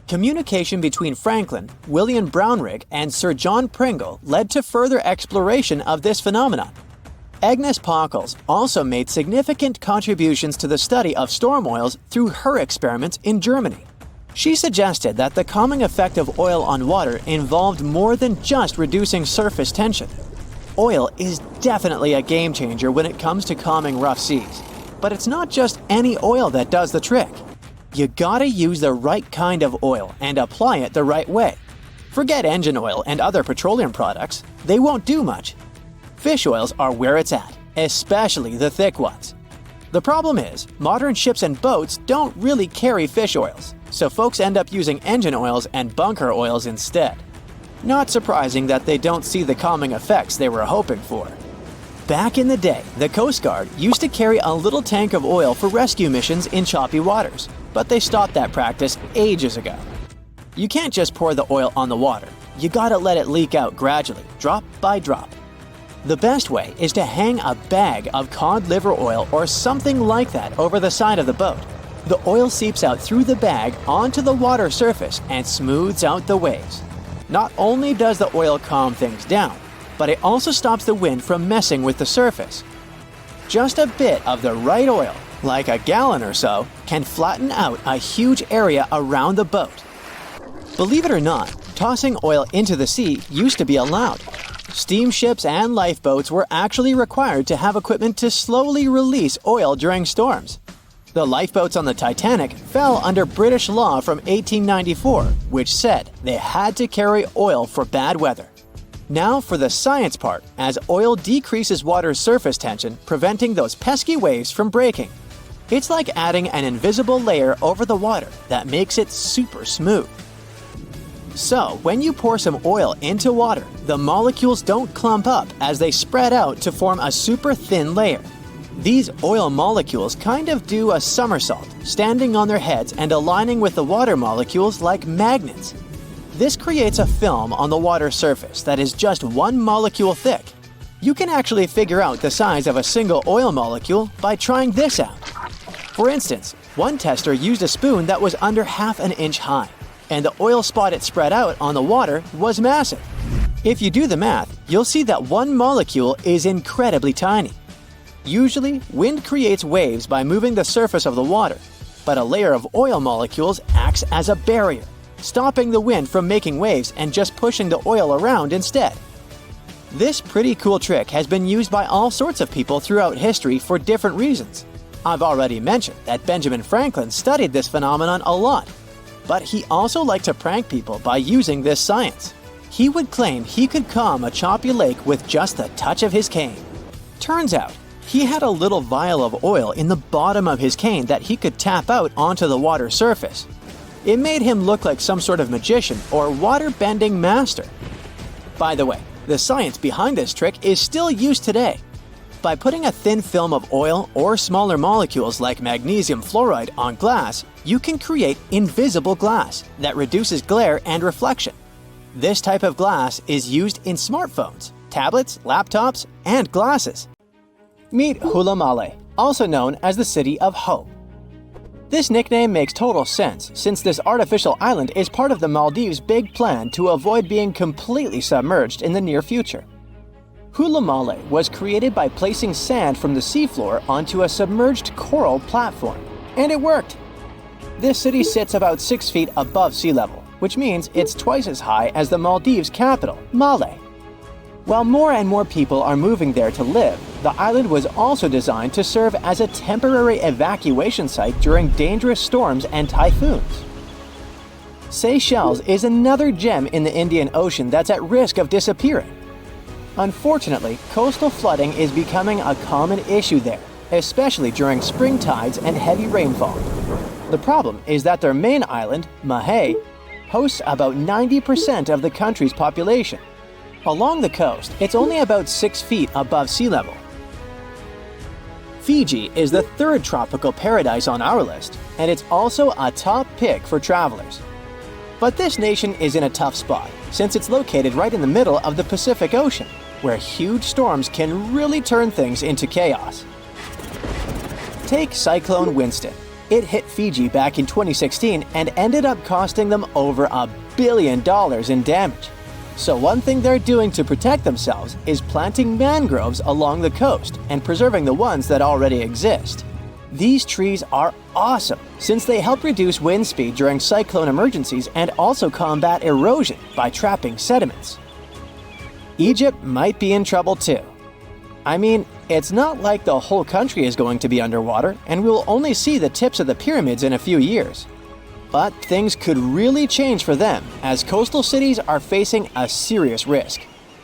Communication between Franklin, William Brownrigg, and Sir John Pringle led to further exploration of this phenomenon. Agnes Pockels also made significant contributions to the study of storm oils through her experiments in Germany. She suggested that the calming effect of oil on water involved more than just reducing surface tension. Oil is definitely a game changer when it comes to calming rough seas. But it's not just any oil that does the trick. You gotta use the right kind of oil and apply it the right way. Forget engine oil and other petroleum products, they won't do much. Fish oils are where it's at, especially the thick ones. The problem is, modern ships and boats don't really carry fish oils, so folks end up using engine oils and bunker oils instead. Not surprising that they don't see the calming effects they were hoping for. Back in the day, the Coast Guard used to carry a little tank of oil for rescue missions in choppy waters, but they stopped that practice ages ago. You can't just pour the oil on the water. You gotta let it leak out gradually, drop by drop. The best way is to hang a bag of cod liver oil or something like that over the side of the boat. The oil seeps out through the bag onto the water surface and smooths out the waves. Not only does the oil calm things down, but it also stops the wind from messing with the surface. Just a bit of the right oil, like a gallon or so, can flatten out a huge area around the boat. Believe it or not, tossing oil into the sea used to be allowed. Steamships and lifeboats were actually required to have equipment to slowly release oil during storms. The lifeboats on the Titanic fell under British law from 1894, which said they had to carry oil for bad weather. Now for the science part, as oil decreases water's surface tension, preventing those pesky waves from breaking. It's like adding an invisible layer over the water that makes it super smooth. So, when you pour some oil into water, the molecules don't clump up as they spread out to form a super thin layer. These oil molecules kind of do a somersault, standing on their heads and aligning with the water molecules like magnets. This creates a film on the water surface that is just one molecule thick. You can actually figure out the size of a single oil molecule by trying this out. For instance, one tester used a spoon that was under half an inch high, and the oil spot it spread out on the water was massive. If you do the math, you'll see that one molecule is incredibly tiny. Usually, wind creates waves by moving the surface of the water, but a layer of oil molecules acts as a barrier, stopping the wind from making waves and just pushing the oil around instead. This pretty cool trick has been used by all sorts of people throughout history for different reasons. I've already mentioned that Benjamin Franklin studied this phenomenon a lot, but he also liked to prank people by using this science. He would claim he could calm a choppy lake with just the touch of his cane. Turns out, he had a little vial of oil in the bottom of his cane that he could tap out onto the water surface. It made him look like some sort of magician or water-bending master. By the way, the science behind this trick is still used today. By putting a thin film of oil or smaller molecules like magnesium fluoride on glass, you can create invisible glass that reduces glare and reflection. This type of glass is used in smartphones, tablets, laptops, and glasses. Meet Hula Male, also known as the City of Hope. This nickname makes total sense since this artificial island is part of the Maldives' big plan to avoid being completely submerged in the near future. Hula Male was created by placing sand from the seafloor onto a submerged coral platform, and it worked! This city sits about 6 feet above sea level, which means it's twice as high as the Maldives' capital, Male. While more and more people are moving there to live, the island was also designed to serve as a temporary evacuation site during dangerous storms and typhoons. Seychelles is another gem in the Indian Ocean that's at risk of disappearing. Unfortunately, coastal flooding is becoming a common issue there, especially during spring tides and heavy rainfall. The problem is that their main island, Mahé, hosts about 90% of the country's population. Along the coast, it's only about 6 feet above sea level. Fiji is the third tropical paradise on our list, and it's also a top pick for travelers. But this nation is in a tough spot, since it's located right in the middle of the Pacific Ocean, where huge storms can really turn things into chaos. Take Cyclone Winston. It hit Fiji back in 2016 and ended up costing them over $1 billion in damage. So one thing they're doing to protect themselves is planting mangroves along the coast and preserving the ones that already exist. These trees are awesome since they help reduce wind speed during cyclone emergencies and also combat erosion by trapping sediments. Egypt might be in trouble too. I mean, It's not like the whole country is going to be underwater, and we'll only see the tips of the pyramids in a few years. But things could really change for them, as coastal cities are facing a serious risk.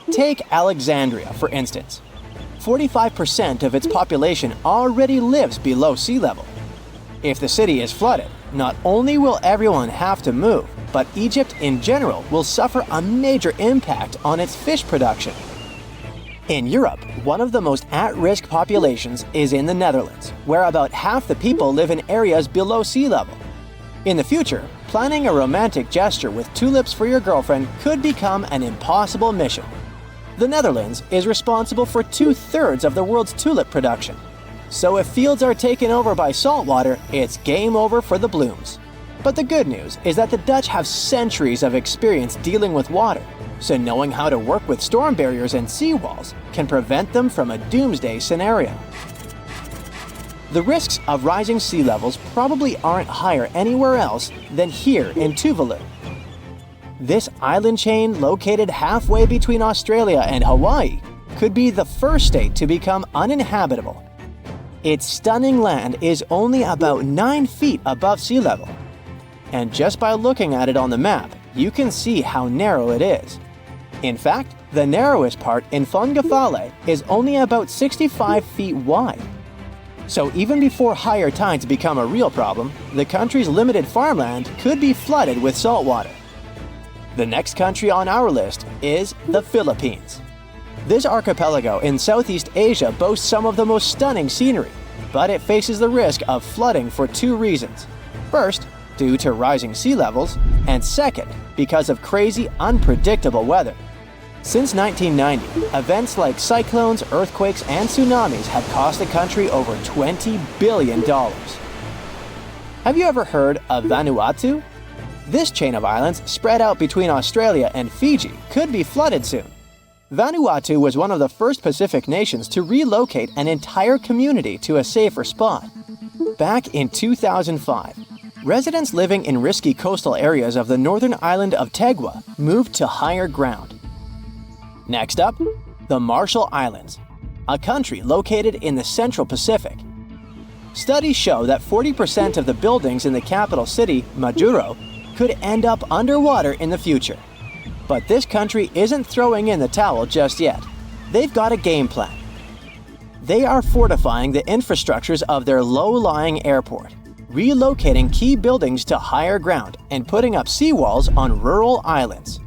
Take Alexandria, for instance. 45% of its population already lives below sea level. If the city is flooded, not only will everyone have to move, but Egypt in general will suffer a major impact on its fish production. In Europe, one of the most at-risk populations is in the Netherlands, where about half the people live in areas below sea level. In the future, planning a romantic gesture with tulips for your girlfriend could become an impossible mission. The Netherlands is responsible for 2/3 of the world's tulip production. So if fields are taken over by saltwater, it's game over for the blooms. But the good news is that the Dutch have centuries of experience dealing with water, so knowing how to work with storm barriers and seawalls can prevent them from a doomsday scenario. The risks of rising sea levels probably aren't higher anywhere else than here in Tuvalu. This island chain, located halfway between Australia and Hawaii, could be the first state to become uninhabitable. Its stunning land is only about 9 feet above sea level. And just by looking at it on the map, you can see how narrow it is. In fact, the narrowest part in Fongafale is only about 65 feet wide. So even before higher tides become a real problem, the country's limited farmland could be flooded with saltwater. The next country on our list is the Philippines. This archipelago in Southeast Asia boasts some of the most stunning scenery, but it faces the risk of flooding for 2 reasons. First, due to rising sea levels, and second, because of crazy, unpredictable weather. Since 1990, events like cyclones, earthquakes, and tsunamis have cost the country over $20 billion. Have you ever heard of Vanuatu? This chain of islands, spread out between Australia and Fiji, could be flooded soon. Vanuatu was one of the first Pacific nations to relocate an entire community to a safer spot. Back in 2005, residents living in risky coastal areas of the northern island of Tegua moved to higher ground. Next up, the Marshall Islands, a country located in the Central Pacific. Studies show that 40% of the buildings in the capital city, Majuro, could end up underwater in the future. But this country isn't throwing in the towel just yet. They've got a game plan. They are fortifying the infrastructures of their low-lying airport, relocating key buildings to higher ground, and putting up seawalls on rural islands.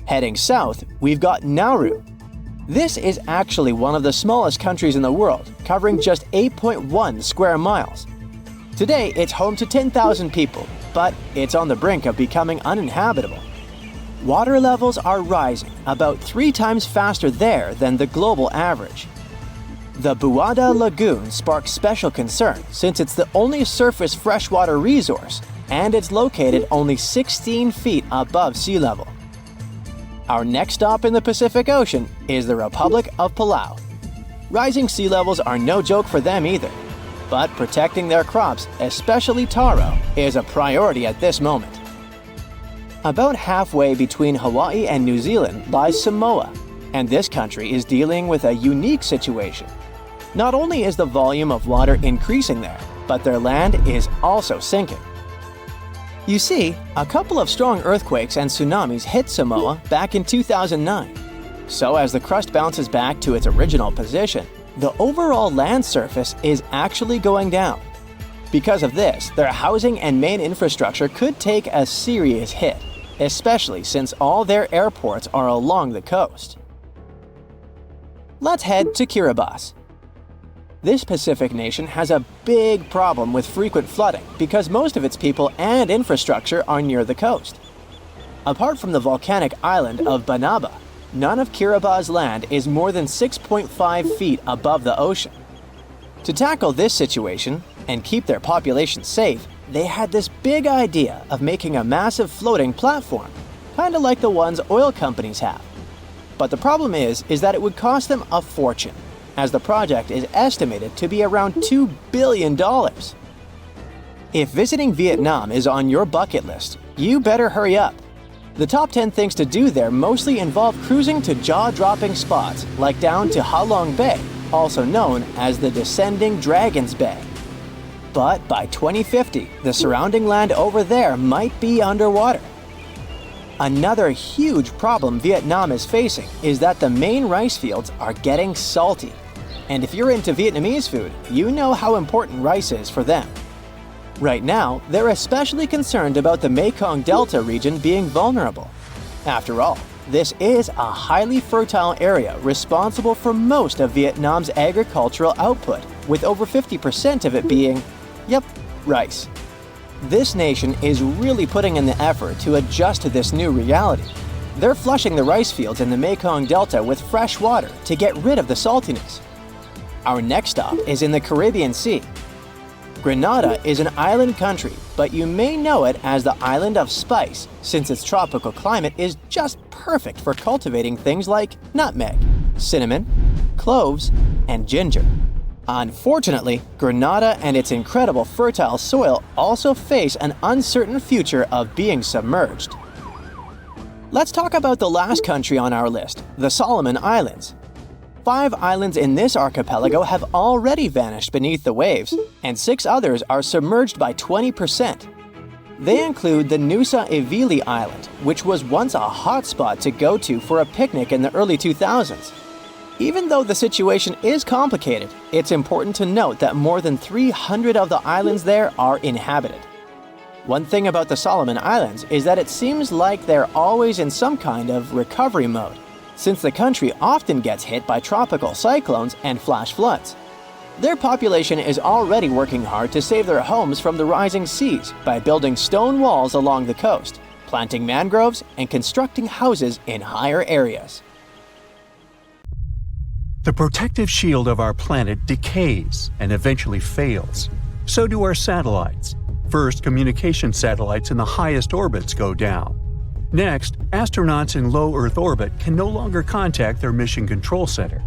Heading south, we've got Nauru. This is actually one of the smallest countries in the world, covering just 8.1 square miles. Today, it's home to 10,000 people, but it's on the brink of becoming uninhabitable. Water levels are rising about 3 times faster there than the global average. The Buada Lagoon sparks special concern since it's the only surface freshwater resource, and it's located only 16 feet above sea level. Our next stop in the Pacific Ocean is the Republic of Palau. Rising sea levels are no joke for them either, but protecting their crops, especially taro, is a priority at this moment. About halfway between Hawaii and New Zealand lies Samoa, and this country is dealing with a unique situation. Not only is the volume of water increasing there, but their land is also sinking. You see, a couple of strong earthquakes and tsunamis hit Samoa back in 2009. So as the crust bounces back to its original position, the overall land surface is actually going down. Because of this, their housing and main infrastructure could take a serious hit, especially since all their airports are along the coast. Let's head to Kiribati. This Pacific nation has a big problem with frequent flooding because most of its people and infrastructure are near the coast. Apart from the volcanic island of Banaba, none of Kiribati's land is more than 6.5 feet above the ocean. To tackle this situation and keep their population safe, they had this big idea of making a massive floating platform, kind of like the ones oil companies have. But the problem is that it would cost them a fortune, as the project is estimated to be around $2 billion. If visiting Vietnam is on your bucket list, you better hurry up. The top 10 things to do there mostly involve cruising to jaw-dropping spots like down to Ha Long Bay, also known as the Descending Dragon's Bay. But by 2050, the surrounding land over there might be underwater. Another huge problem Vietnam is facing is that the main rice fields are getting salty. And if you're into Vietnamese food, you know how important rice is for them. Right now, they're especially concerned about the Mekong Delta region being vulnerable. After all, this is a highly fertile area responsible for most of Vietnam's agricultural output, with over 50% of it being, rice. This nation is really putting in the effort to adjust to this new reality. They're flushing the rice fields in the Mekong Delta with fresh water to get rid of the saltiness. Our next stop is in the Caribbean Sea. Grenada is an island country, but you may know it as the Island of Spice, since its tropical climate is just perfect for cultivating things like nutmeg, cinnamon, cloves, and ginger. Unfortunately, Grenada and its incredible fertile soil also face an uncertain future of being submerged. Let's talk about the last country on our list, the Solomon Islands. 5 islands in this archipelago have already vanished beneath the waves, and 6 others are submerged by 20%. They include the Nusa Evili Island, which was once a hotspot to go to for a picnic in the early 2000s. Even though the situation is complicated, it's important to note that more than 300 of the islands there are inhabited. One thing about the Solomon Islands is that it seems like they're always in some kind of recovery mode, since the country often gets hit by tropical cyclones and flash floods. Their population is already working hard to save their homes from the rising seas by building stone walls along the coast, planting mangroves, and constructing houses in higher areas. The protective shield of our planet decays and eventually fails. So do our satellites. First, communication satellites in the highest orbits go down. Next, astronauts in low Earth orbit can no longer contact their mission control center.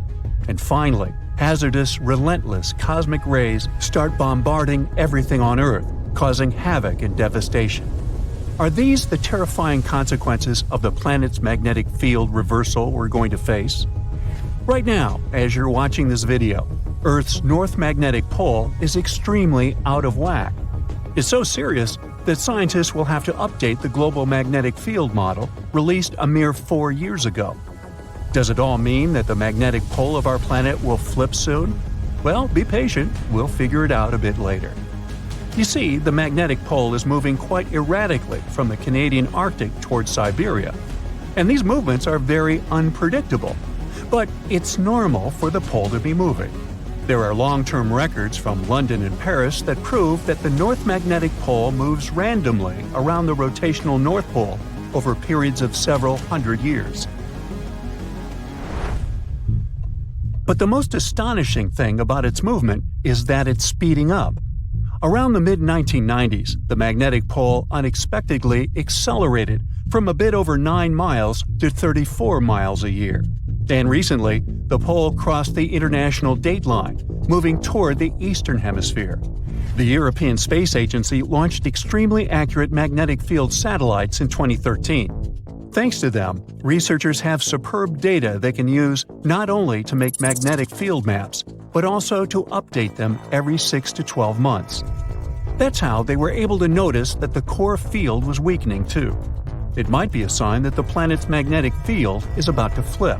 And finally, hazardous, relentless cosmic rays start bombarding everything on Earth, causing havoc and devastation. Are these the terrifying consequences of the planet's magnetic field reversal we're going to face? Right now, as you're watching this video, Earth's north magnetic pole is extremely out of whack. It's so serious that scientists will have to update the global magnetic field model released a mere 4 years ago. Does it all mean that the magnetic pole of our planet will flip soon? Well, be patient, we'll figure it out a bit later. You see, the magnetic pole is moving quite erratically from the Canadian Arctic towards Siberia, and these movements are very unpredictable. But it's normal for the pole to be moving. There are long-term records from London and Paris that prove that the North Magnetic Pole moves randomly around the rotational North Pole over periods of several hundred years. But the most astonishing thing about its movement is that it's speeding up. Around the mid-1990s, the magnetic pole unexpectedly accelerated from a bit over 9 miles to 34 miles a year. And recently, the pole crossed the international dateline, moving toward the eastern hemisphere. The European Space Agency launched extremely accurate magnetic field satellites in 2013. Thanks to them, researchers have superb data they can use not only to make magnetic field maps, but also to update them every 6 to 12 months. That's how they were able to notice that the core field was weakening too. It might be a sign that the planet's magnetic field is about to flip.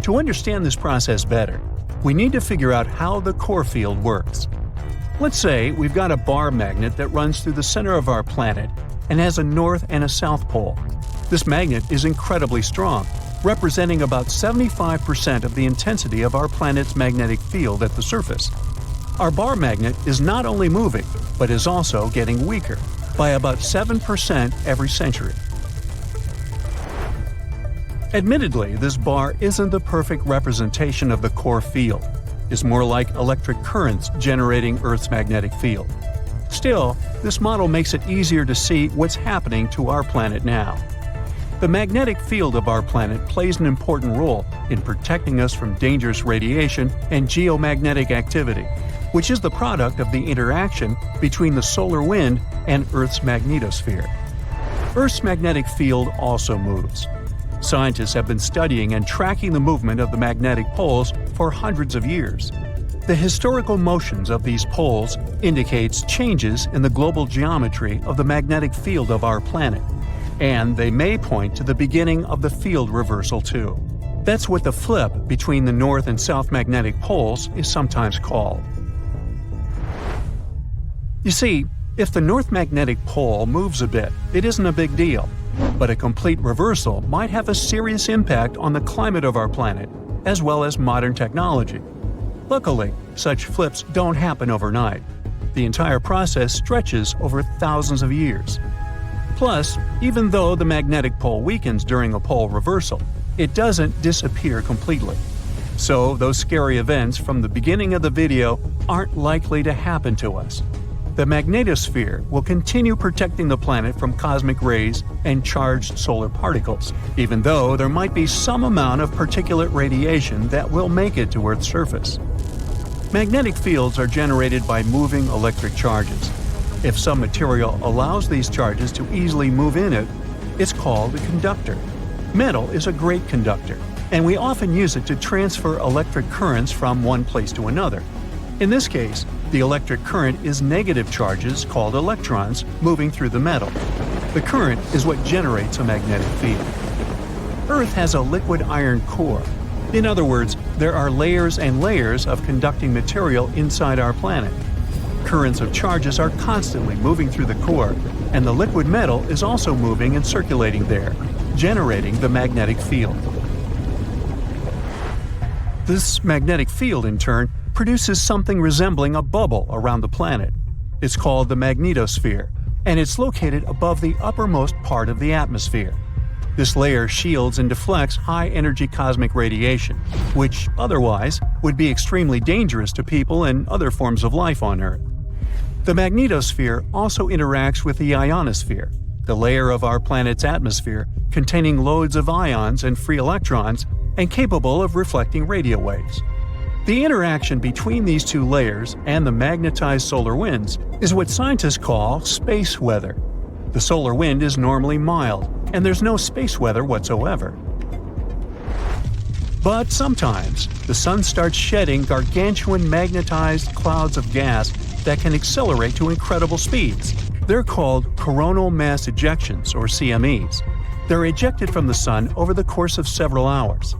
To understand this process better, we need to figure out how the core field works. Let's say we've got a bar magnet that runs through the center of our planet and has a north and a south pole. This magnet is incredibly strong, representing about 75% of the intensity of our planet's magnetic field at the surface. Our bar magnet is not only moving, but is also getting weaker, by about 7% every century. Admittedly, this bar isn't the perfect representation of the core field. It's more like electric currents generating Earth's magnetic field. Still, this model makes it easier to see what's happening to our planet now. The magnetic field of our planet plays an important role in protecting us from dangerous radiation and geomagnetic activity, which is the product of the interaction between the solar wind and Earth's magnetosphere. Earth's magnetic field also moves. Scientists have been studying and tracking the movement of the magnetic poles for for hundreds of years. The historical motions of these poles indicates changes in the global geometry of the magnetic field of our planet, and they may point to the beginning of the field reversal too. That's what the flip between the north and south magnetic poles is sometimes called. You see, if the north magnetic pole moves a bit, it isn't a big deal, but a complete reversal might have a serious impact on the climate of our planet, as well as modern technology. Luckily, such flips don't happen overnight. The entire process stretches over thousands of years. Plus, even though the magnetic pole weakens during a pole reversal, it doesn't disappear completely. So those scary events from the beginning of the video aren't likely to happen to us. The magnetosphere will continue protecting the planet from cosmic rays and charged solar particles, even though there might be some amount of particulate radiation that will make it to Earth's surface. Magnetic fields are generated by moving electric charges. If some material allows these charges to easily move in it, it's called a conductor. Metal is a great conductor, and we often use it to transfer electric currents from one place to another. In this case, the electric current is negative charges called electrons moving through the metal. The current is what generates a magnetic field. Earth has a liquid iron core. In other words, there are layers and layers of conducting material inside our planet. Currents of charges are constantly moving through the core, and the liquid metal is also moving and circulating there, generating the magnetic field. This magnetic field, in turn, produces something resembling a bubble around the planet. It's called the magnetosphere, and it's located above the uppermost part of the atmosphere. This layer shields and deflects high-energy cosmic radiation, which otherwise would be extremely dangerous to people and other forms of life on Earth. The magnetosphere also interacts with the ionosphere, the layer of our planet's atmosphere containing loads of ions and free electrons and capable of reflecting radio waves. The interaction between these two layers and the magnetized solar winds is what scientists call space weather. The solar wind is normally mild, and there's no space weather whatsoever. But sometimes, the sun starts shedding gargantuan magnetized clouds of gas that can accelerate to incredible speeds. They're called coronal mass ejections, or CMEs. They're ejected from the sun over the course of several hours.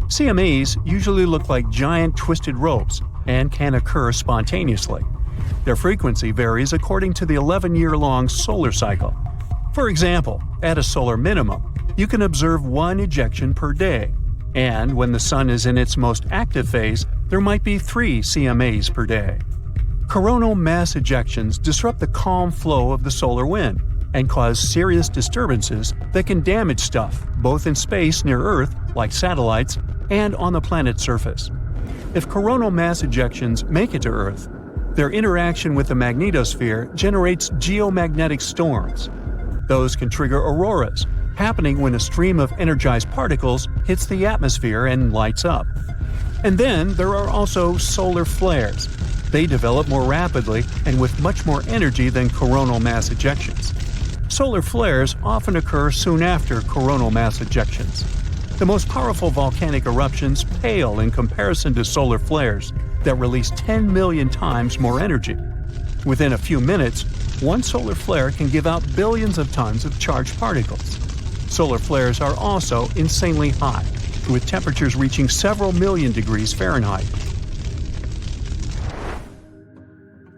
CMEs usually look like giant twisted ropes and can occur spontaneously. Their frequency varies according to the 11-year-long solar cycle. For example, at a solar minimum, you can observe one ejection per day, and when the sun is in its most active phase, there might be 3 CMAs per day. Coronal mass ejections disrupt the calm flow of the solar wind and cause serious disturbances that can damage stuff both in space near Earth, like satellites, and on the planet's surface. If coronal mass ejections make it to Earth, their interaction with the magnetosphere generates geomagnetic storms. Those can trigger auroras, happening when a stream of energized particles hits the atmosphere and lights up. And then there are also solar flares. They develop more rapidly and with much more energy than coronal mass ejections. Solar flares often occur soon after coronal mass ejections. The most powerful volcanic eruptions pale in comparison to solar flares that release 10 million times more energy. Within a few minutes, one solar flare can give out billions of tons of charged particles. Solar flares are also insanely hot, with temperatures reaching several million degrees Fahrenheit.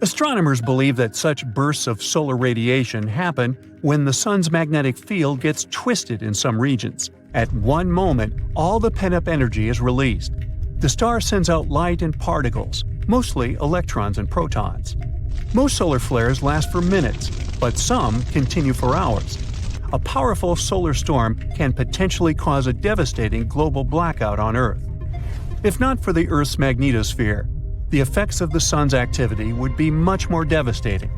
Astronomers believe that such bursts of solar radiation happen when the sun's magnetic field gets twisted in some regions. At one moment, all the pent-up energy is released. The star sends out light and particles, mostly electrons and protons. Most solar flares last for minutes, but some continue for hours. A powerful solar storm can potentially cause a devastating global blackout on Earth. If not for the Earth's magnetosphere, the effects of the sun's activity would be much more devastating.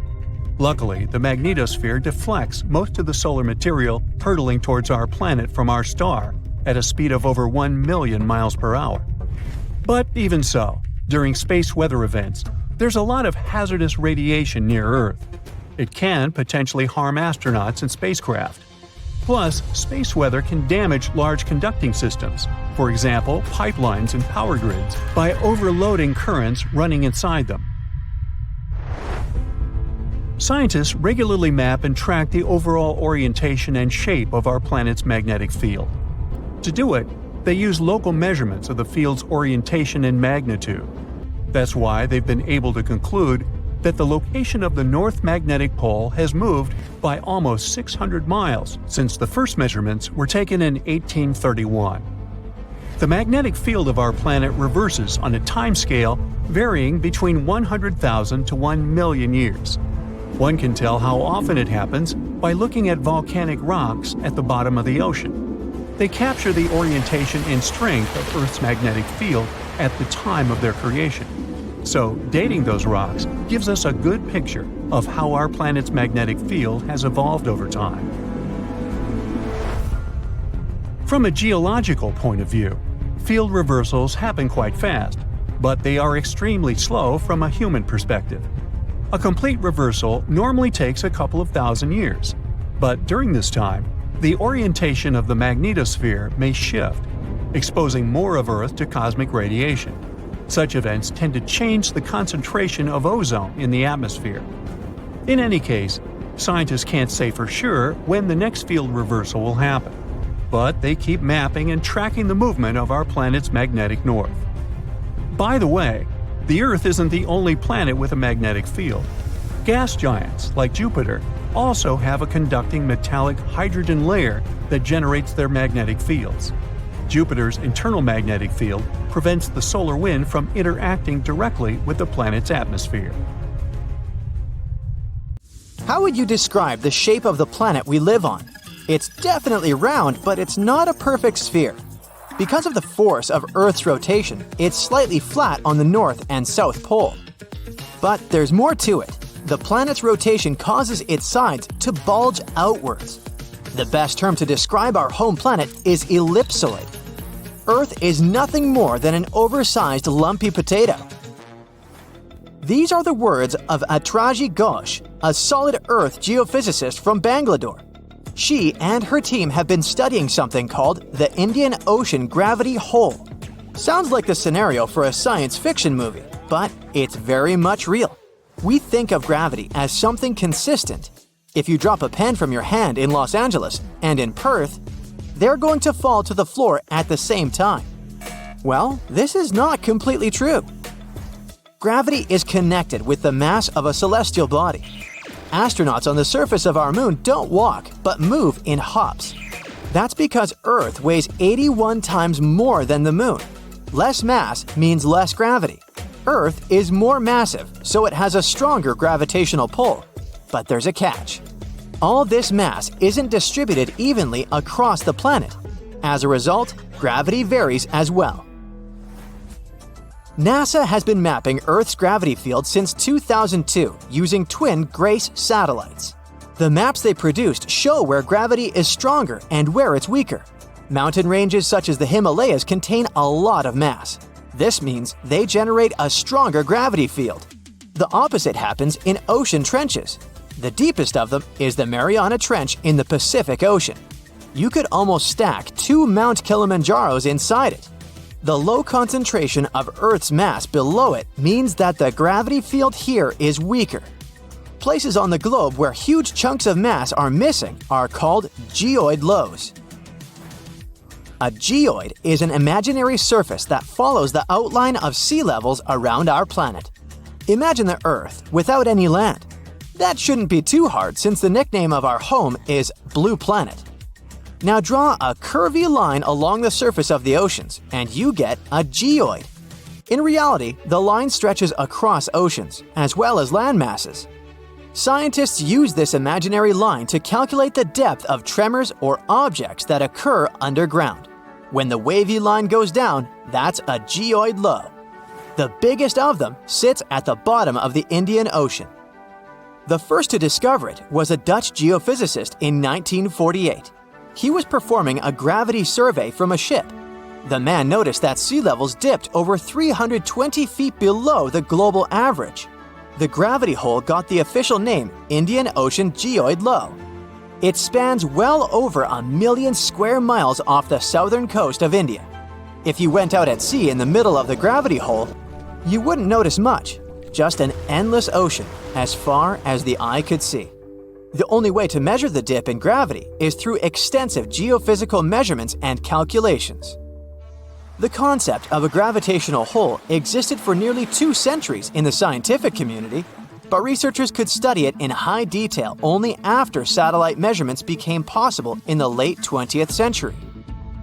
Luckily, the magnetosphere deflects most of the solar material hurtling towards our planet from our star at a speed of over 1 million miles per hour. But even so, during space weather events, there's a lot of hazardous radiation near Earth. It can potentially harm astronauts and spacecraft. Plus, space weather can damage large conducting systems, for example, pipelines and power grids, by overloading currents running inside them. Scientists regularly map and track the overall orientation and shape of our planet's magnetic field. To do it, they use local measurements of the field's orientation and magnitude. That's why they've been able to conclude that the location of the North Magnetic Pole has moved by almost 600 miles since the first measurements were taken in 1831. The magnetic field of our planet reverses on a timescale varying between 100,000 to 1 million years. One can tell how often it happens by looking at volcanic rocks at the bottom of the ocean. They capture the orientation and strength of Earth's magnetic field at the time of their creation. So, dating those rocks gives us a good picture of how our planet's magnetic field has evolved over time. From a geological point of view, field reversals happen quite fast, but they are extremely slow from a human perspective. A complete reversal normally takes a couple of thousand years, but during this time, the orientation of the magnetosphere may shift, exposing more of Earth to cosmic radiation. Such events tend to change the concentration of ozone in the atmosphere. In any case, scientists can't say for sure when the next field reversal will happen, but they keep mapping and tracking the movement of our planet's magnetic north. By the way, the Earth isn't the only planet with a magnetic field. Gas giants, like Jupiter, also have a conducting metallic hydrogen layer that generates their magnetic fields. Jupiter's internal magnetic field prevents the solar wind from interacting directly with the planet's atmosphere. How would you describe the shape of the planet we live on? It's definitely round, but it's not a perfect sphere. Because of the force of Earth's rotation, it's slightly flat on the north and south pole. But there's more to it. The planet's rotation causes its sides to bulge outwards. The best term to describe our home planet is ellipsoid. Earth is nothing more than an oversized lumpy potato. These are the words of Atraji Ghosh, a solid Earth geophysicist from Bangalore. She and her team have been studying something called the Indian Ocean Gravity Hole. Sounds like the scenario for a science fiction movie, but it's very much real. We think of gravity as something consistent. If you drop a pen from your hand in Los Angeles and in Perth, they're going to fall to the floor at the same time. Well, this is not completely true. Gravity is connected with the mass of a celestial body. Astronauts on the surface of our moon don't walk, but move in hops. That's because Earth weighs 81 times more than the moon. Less mass means less gravity. Earth is more massive, so it has a stronger gravitational pull. But there's a catch. All this mass isn't distributed evenly across the planet. As a result, gravity varies as well. NASA has been mapping Earth's gravity field since 2002 using twin GRACE satellites. The maps they produced show where gravity is stronger and where it's weaker. Mountain ranges such as the Himalayas contain a lot of mass. This means they generate a stronger gravity field. The opposite happens in ocean trenches. The deepest of them is the Mariana Trench in the Pacific Ocean. You could almost stack 2 Mount Kilimanjaros inside it. The low concentration of Earth's mass below it means that the gravity field here is weaker. Places on the globe where huge chunks of mass are missing are called geoid lows. A geoid is an imaginary surface that follows the outline of sea levels around our planet. Imagine the Earth without any land. That shouldn't be too hard since the nickname of our home is Blue Planet. Now draw a curvy line along the surface of the oceans and you get a geoid. In reality, the line stretches across oceans, as well as land masses. Scientists use this imaginary line to calculate the depth of tremors or objects that occur underground. When the wavy line goes down, that's a geoid low. The biggest of them sits at the bottom of the Indian Ocean. The first to discover it was a Dutch geophysicist in 1948. He was performing a gravity survey from a ship. The man noticed that sea levels dipped over 320 feet below the global average. The gravity hole got the official name Indian Ocean Geoid Low. It spans well over 1 million square miles off the southern coast of India. If you went out at sea in the middle of the gravity hole, you wouldn't notice much, just an endless ocean as far as the eye could see. The only way to measure the dip in gravity is through extensive geophysical measurements and calculations. The concept of a gravitational hole existed for nearly 2 centuries in the scientific community, but researchers could study it in high detail only after satellite measurements became possible in the late 20th century.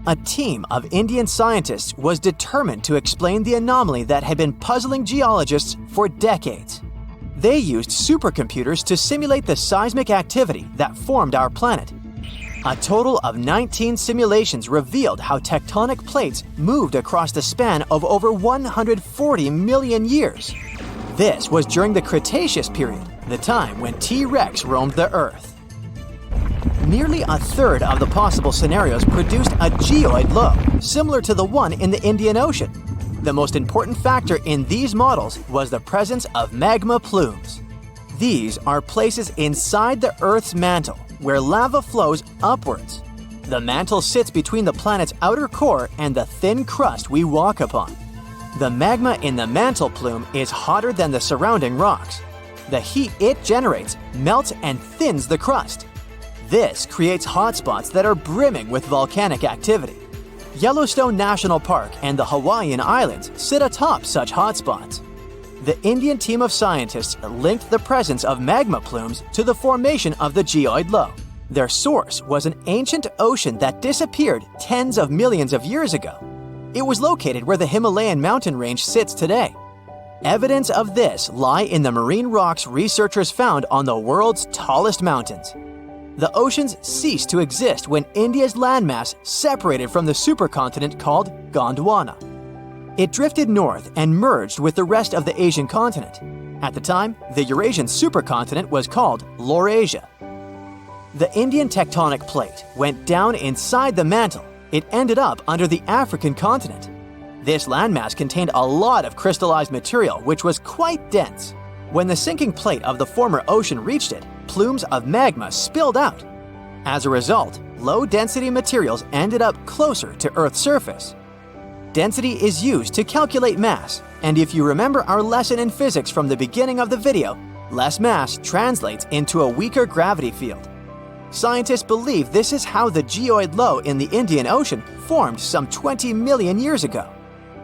A team of Indian scientists was determined to explain the anomaly that had been puzzling geologists for decades. They used supercomputers to simulate the seismic activity that formed our planet. A total of 19 simulations revealed how tectonic plates moved across the span of over 140 million years. This was during the Cretaceous period, the time when T-Rex roamed the Earth. Nearly a third of the possible scenarios produced a geoid low, similar to the one in the Indian Ocean. The most important factor in these models was the presence of magma plumes. These are places inside the Earth's mantle, where lava flows upwards. The mantle sits between the planet's outer core and the thin crust we walk upon. The magma in the mantle plume is hotter than the surrounding rocks. The heat it generates melts and thins the crust. This creates hotspots that are brimming with volcanic activity. Yellowstone National Park and the Hawaiian Islands sit atop such hotspots. The Indian team of scientists linked the presence of magma plumes to the formation of the geoid low. Their source was an ancient ocean that disappeared tens of millions of years ago. It was located where the Himalayan mountain range sits today. Evidence of this lie in the marine rocks researchers found on the world's tallest mountains. The oceans ceased to exist when India's landmass separated from the supercontinent called Gondwana. It drifted north and merged with the rest of the Asian continent. At the time, the Eurasian supercontinent was called Laurasia. The Indian tectonic plate went down inside the mantle. It ended up under the African continent. This landmass contained a lot of crystallized material which was quite dense. When the sinking plate of the former ocean reached it, plumes of magma spilled out. As a result, low-density materials ended up closer to Earth's surface. Density is used to calculate mass, and if you remember our lesson in physics from the beginning of the video, less mass translates into a weaker gravity field. Scientists believe this is how the geoid low in the Indian Ocean formed some 20 million years ago.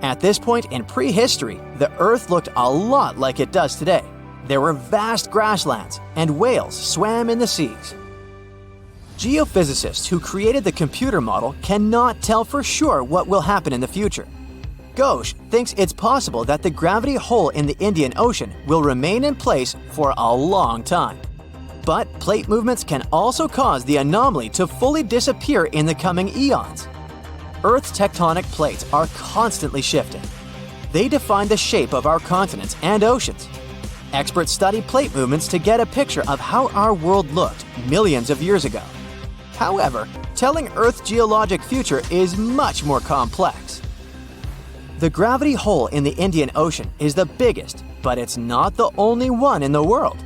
At this point in prehistory, the Earth looked a lot like it does today. There were vast grasslands, and whales swam in the seas. Geophysicists who created the computer model cannot tell for sure what will happen in the future. Ghosh thinks it's possible that the gravity hole in the Indian Ocean will remain in place for a long time. But plate movements can also cause the anomaly to fully disappear in the coming eons. Earth's tectonic plates are constantly shifting. They define the shape of our continents and oceans. Experts study plate movements to get a picture of how our world looked millions of years ago. However, telling Earth's geologic future is much more complex. The gravity hole in the Indian Ocean is the biggest, but it's not the only one in the world.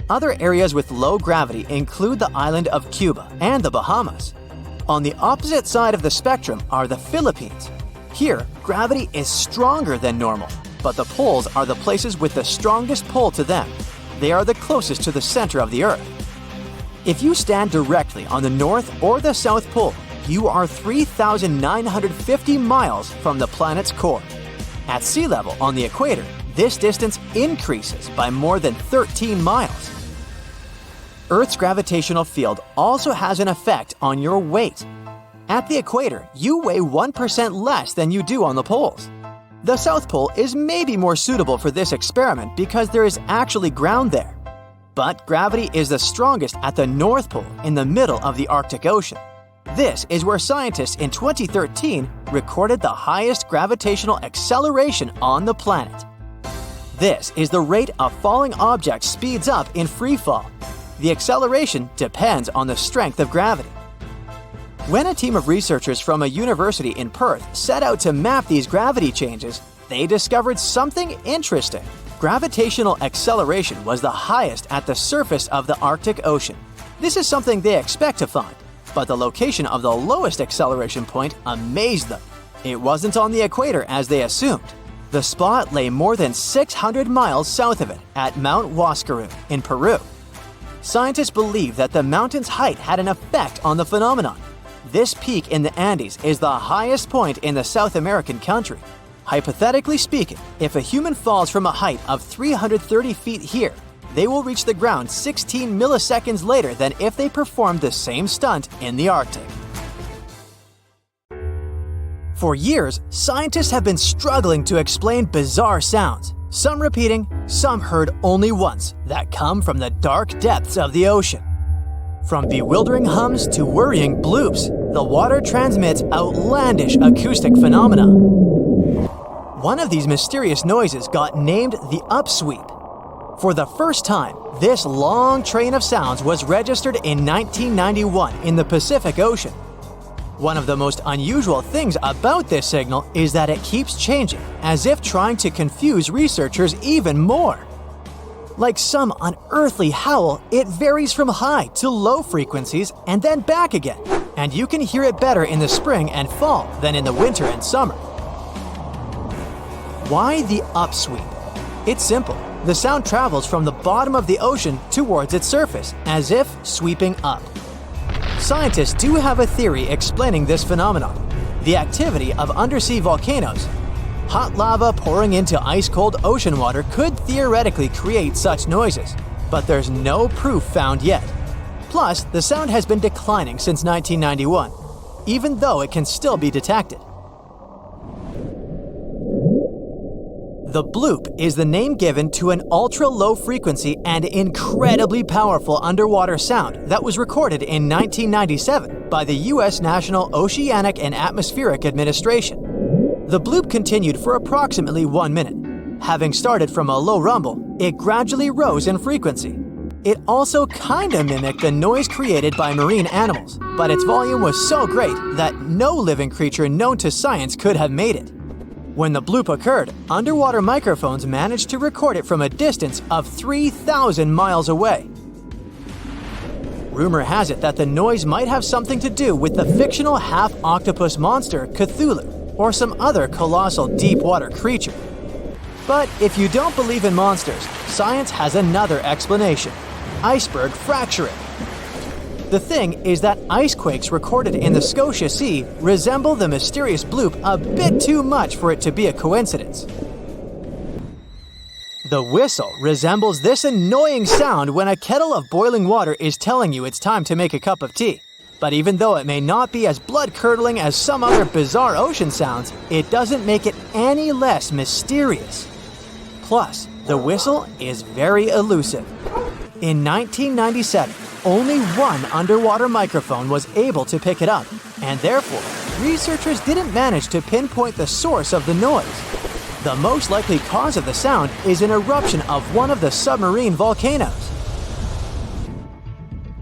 Other areas with low gravity include the island of Cuba and the Bahamas. On the opposite side of the spectrum are the Philippines. Here, gravity is stronger than normal, but the poles are the places with the strongest pull to them. They are the closest to the center of the Earth. If you stand directly on the North or the South Pole, you are 3,950 miles from the planet's core. At sea level on the equator, this distance increases by more than 13 miles. Earth's gravitational field also has an effect on your weight. At the equator, you weigh 1% less than you do on the poles. The South Pole is maybe more suitable for this experiment because there is actually ground there. But gravity is the strongest at the North Pole in the middle of the Arctic Ocean. This is where scientists in 2013 recorded the highest gravitational acceleration on the planet. This is the rate a falling object speeds up in free fall. The acceleration depends on the strength of gravity. When a team of researchers from a university in Perth set out to map these gravity changes, they discovered something interesting. Gravitational acceleration was the highest at the surface of the Arctic Ocean. This is something they expect to find, but the location of the lowest acceleration point amazed them. It wasn't on the equator as they assumed. The spot lay more than 600 miles south of it at Mount Huascarán in Peru. Scientists believe that the mountain's height had an effect on the phenomenon. This peak in the Andes is the highest point in the South American country. Hypothetically speaking, if a human falls from a height of 330 feet here, they will reach the ground 16 milliseconds later than if they performed the same stunt in the Arctic. For years, scientists have been struggling to explain bizarre sounds, some repeating, some heard only once, that come from the dark depths of the ocean. From bewildering hums to worrying bloops, the water transmits outlandish acoustic phenomena. One of these mysterious noises got named the upsweep. For the first time, this long train of sounds was registered in 1991 in the Pacific Ocean. One of the most unusual things about this signal is that it keeps changing, as if trying to confuse researchers even more. Like some unearthly howl, it varies from high to low frequencies and then back again, and you can hear it better in the spring and fall than in the winter and summer. Why the upsweep? It's simple. The sound travels from the bottom of the ocean towards its surface, as if sweeping up. Scientists do have a theory explaining this phenomenon: the activity of undersea volcanoes. Hot lava pouring into ice-cold ocean water could theoretically create such noises, but there's no proof found yet. Plus, the sound has been declining since 1991, even though it can still be detected. The bloop is the name given to an ultra-low frequency and incredibly powerful underwater sound that was recorded in 1997 by the U.S. National Oceanic and Atmospheric Administration. The bloop continued for approximately 1 minute. Having started from a low rumble, it gradually rose in frequency. It also kinda mimicked the noise created by marine animals, but its volume was so great that no living creature known to science could have made it. When the bloop occurred, underwater microphones managed to record it from a distance of 3,000 miles away. Rumor has it that the noise might have something to do with the fictional half-octopus monster Cthulhu, or some other colossal deep-water creature. But if you don't believe in monsters, science has another explanation: iceberg fracturing. The thing is that ice quakes recorded in the Scotia Sea resemble the mysterious bloop a bit too much for it to be a coincidence. The whistle resembles this annoying sound when a kettle of boiling water is telling you it's time to make a cup of tea. But even though it may not be as blood-curdling as some other bizarre ocean sounds, it doesn't make it any less mysterious. Plus, the whistle is very elusive. In 1997, only one underwater microphone was able to pick it up, and therefore, researchers didn't manage to pinpoint the source of the noise. The most likely cause of the sound is an eruption of one of the submarine volcanoes.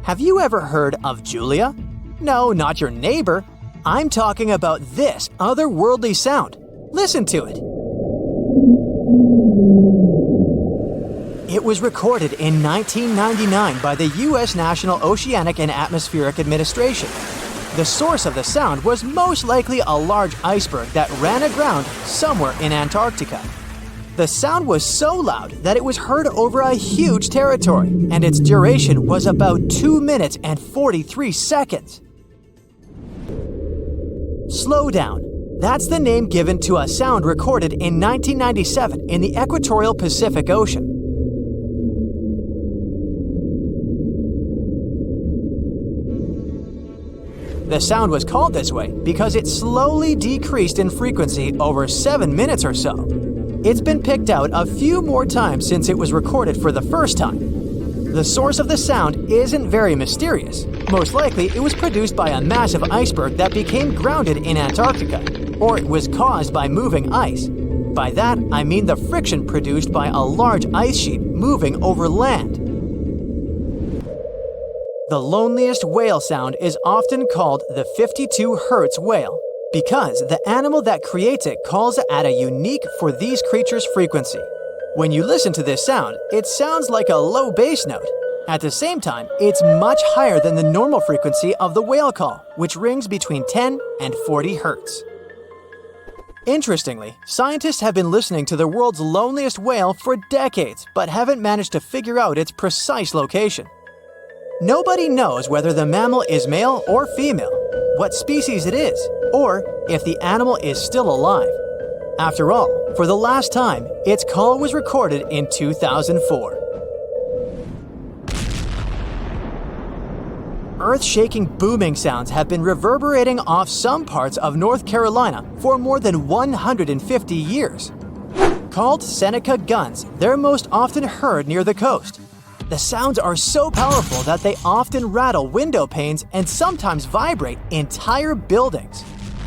Have you ever heard of Julia? No, not your neighbor. I'm talking about this otherworldly sound. Listen to it. It was recorded in 1999 by the U.S. National Oceanic and Atmospheric Administration. The source of the sound was most likely a large iceberg that ran aground somewhere in Antarctica. The sound was so loud that it was heard over a huge territory, and its duration was about 2 minutes and 43 seconds. Slow down. That's the name given to a sound recorded in 1997 in the equatorial Pacific Ocean. The sound was called this way because it slowly decreased in frequency over 7 minutes or so. It's been picked out a few more times since it was recorded for the first time. The source of the sound isn't very mysterious. Most likely, it was produced by a massive iceberg that became grounded in Antarctica, or it was caused by moving ice. By that, I mean the friction produced by a large ice sheet moving over land. The loneliest whale sound is often called the 52 Hz whale because the animal that creates it calls at a unique for these creatures frequency. When you listen to this sound, it sounds like a low bass note. At the same time, it's much higher than the normal frequency of the whale call, which rings between 10 and 40 Hz. Interestingly, scientists have been listening to the world's loneliest whale for decades, but haven't managed to figure out its precise location. Nobody knows whether the mammal is male or female, what species it is, or if the animal is still alive. After all, for the last time, its call was recorded in 2004. Earth-shaking booming sounds have been reverberating off some parts of North Carolina for more than 150 years. Called Seneca guns, they're most often heard near the coast. The sounds are so powerful that they often rattle window panes and sometimes vibrate entire buildings.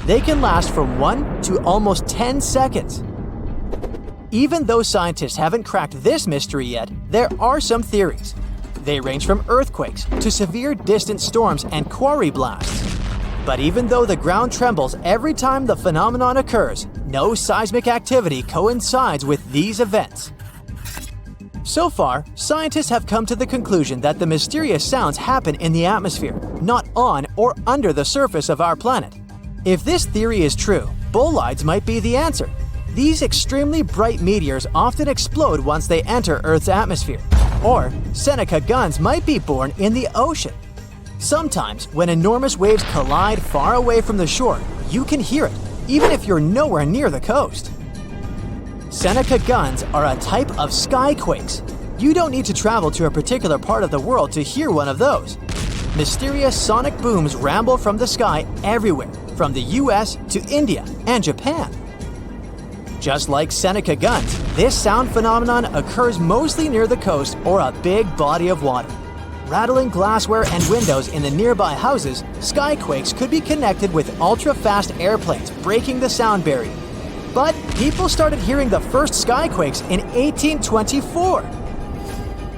They can last from 1 to almost 10 seconds. Even though scientists haven't cracked this mystery yet, there are some theories. They range from earthquakes to severe distant storms and quarry blasts. But even though the ground trembles every time the phenomenon occurs, no seismic activity coincides with these events. So far, scientists have come to the conclusion that the mysterious sounds happen in the atmosphere, not on or under the surface of our planet. If this theory is true, bolides might be the answer. These extremely bright meteors often explode once they enter Earth's atmosphere. Or Seneca guns might be born in the ocean. Sometimes, when enormous waves collide far away from the shore, you can hear it, even if you're nowhere near the coast. Seneca guns are a type of skyquakes. You don't need to travel to a particular part of the world to hear one of those. Mysterious sonic booms ramble from the sky everywhere, from the US to India and Japan. Just like Seneca guns, this sound phenomenon occurs mostly near the coast or a big body of water. Rattling glassware and windows in the nearby houses, skyquakes could be connected with ultra-fast airplanes breaking the sound barrier. But people started hearing the first skyquakes in 1824.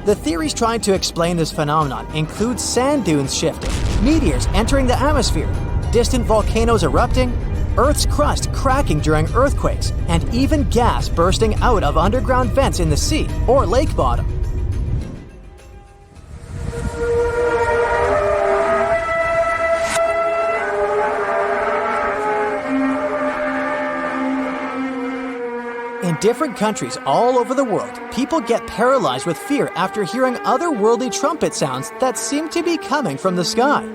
The theories trying to explain this phenomenon include sand dunes shifting, meteors entering the atmosphere, distant volcanoes erupting, Earth's crust cracking during earthquakes, and even gas bursting out of underground vents in the sea or lake bottom. In different countries all over the world, people get paralyzed with fear after hearing otherworldly trumpet sounds that seem to be coming from the sky.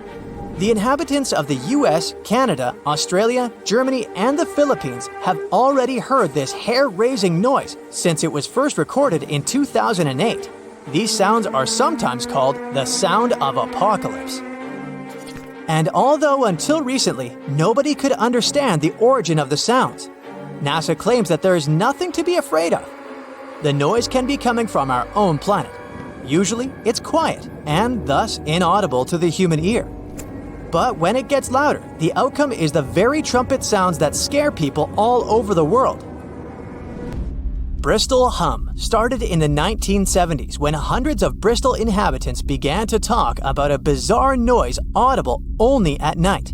The inhabitants of the US, Canada, Australia, Germany, and the Philippines have already heard this hair-raising noise since it was first recorded in 2008. These sounds are sometimes called the sound of apocalypse. And although until recently, nobody could understand the origin of the sounds, NASA claims that there is nothing to be afraid of. The noise can be coming from our own planet. Usually, it's quiet and thus inaudible to the human ear. But when it gets louder, the outcome is the very trumpet sounds that scare people all over the world. Bristol hum started in the 1970s when hundreds of Bristol inhabitants began to talk about a bizarre noise audible only at night.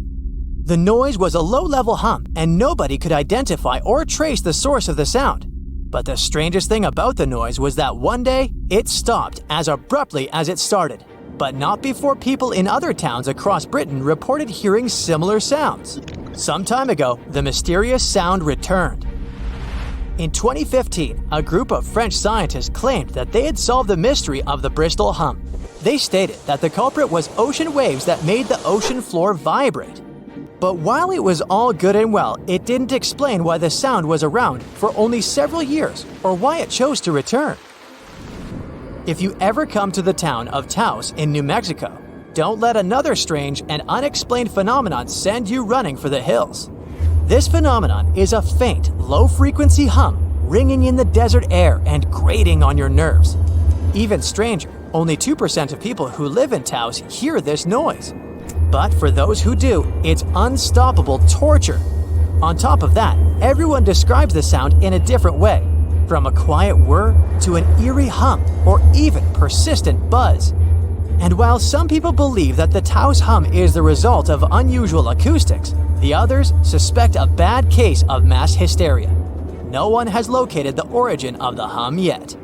The noise was a low-level hum, and nobody could identify or trace the source of the sound. But the strangest thing about the noise was that one day, it stopped as abruptly as it started. But not before people in other towns across Britain reported hearing similar sounds. Some time ago, the mysterious sound returned. In 2015, a group of French scientists claimed that they had solved the mystery of the Bristol hum. They stated that the culprit was ocean waves that made the ocean floor vibrate. But while it was all good and well, it didn't explain why the sound was around for only several years or why it chose to return. If you ever come to the town of Taos in New Mexico, don't let another strange and unexplained phenomenon send you running for the hills. This phenomenon is a faint, low-frequency hum ringing in the desert air and grating on your nerves. Even stranger, only 2% of people who live in Taos hear this noise. But for those who do, it's unstoppable torture. On top of that, everyone describes the sound in a different way, from a quiet whir to an eerie hum or even persistent buzz. And while some people believe that the Taos hum is the result of unusual acoustics, the others suspect a bad case of mass hysteria. No one has located the origin of the hum yet.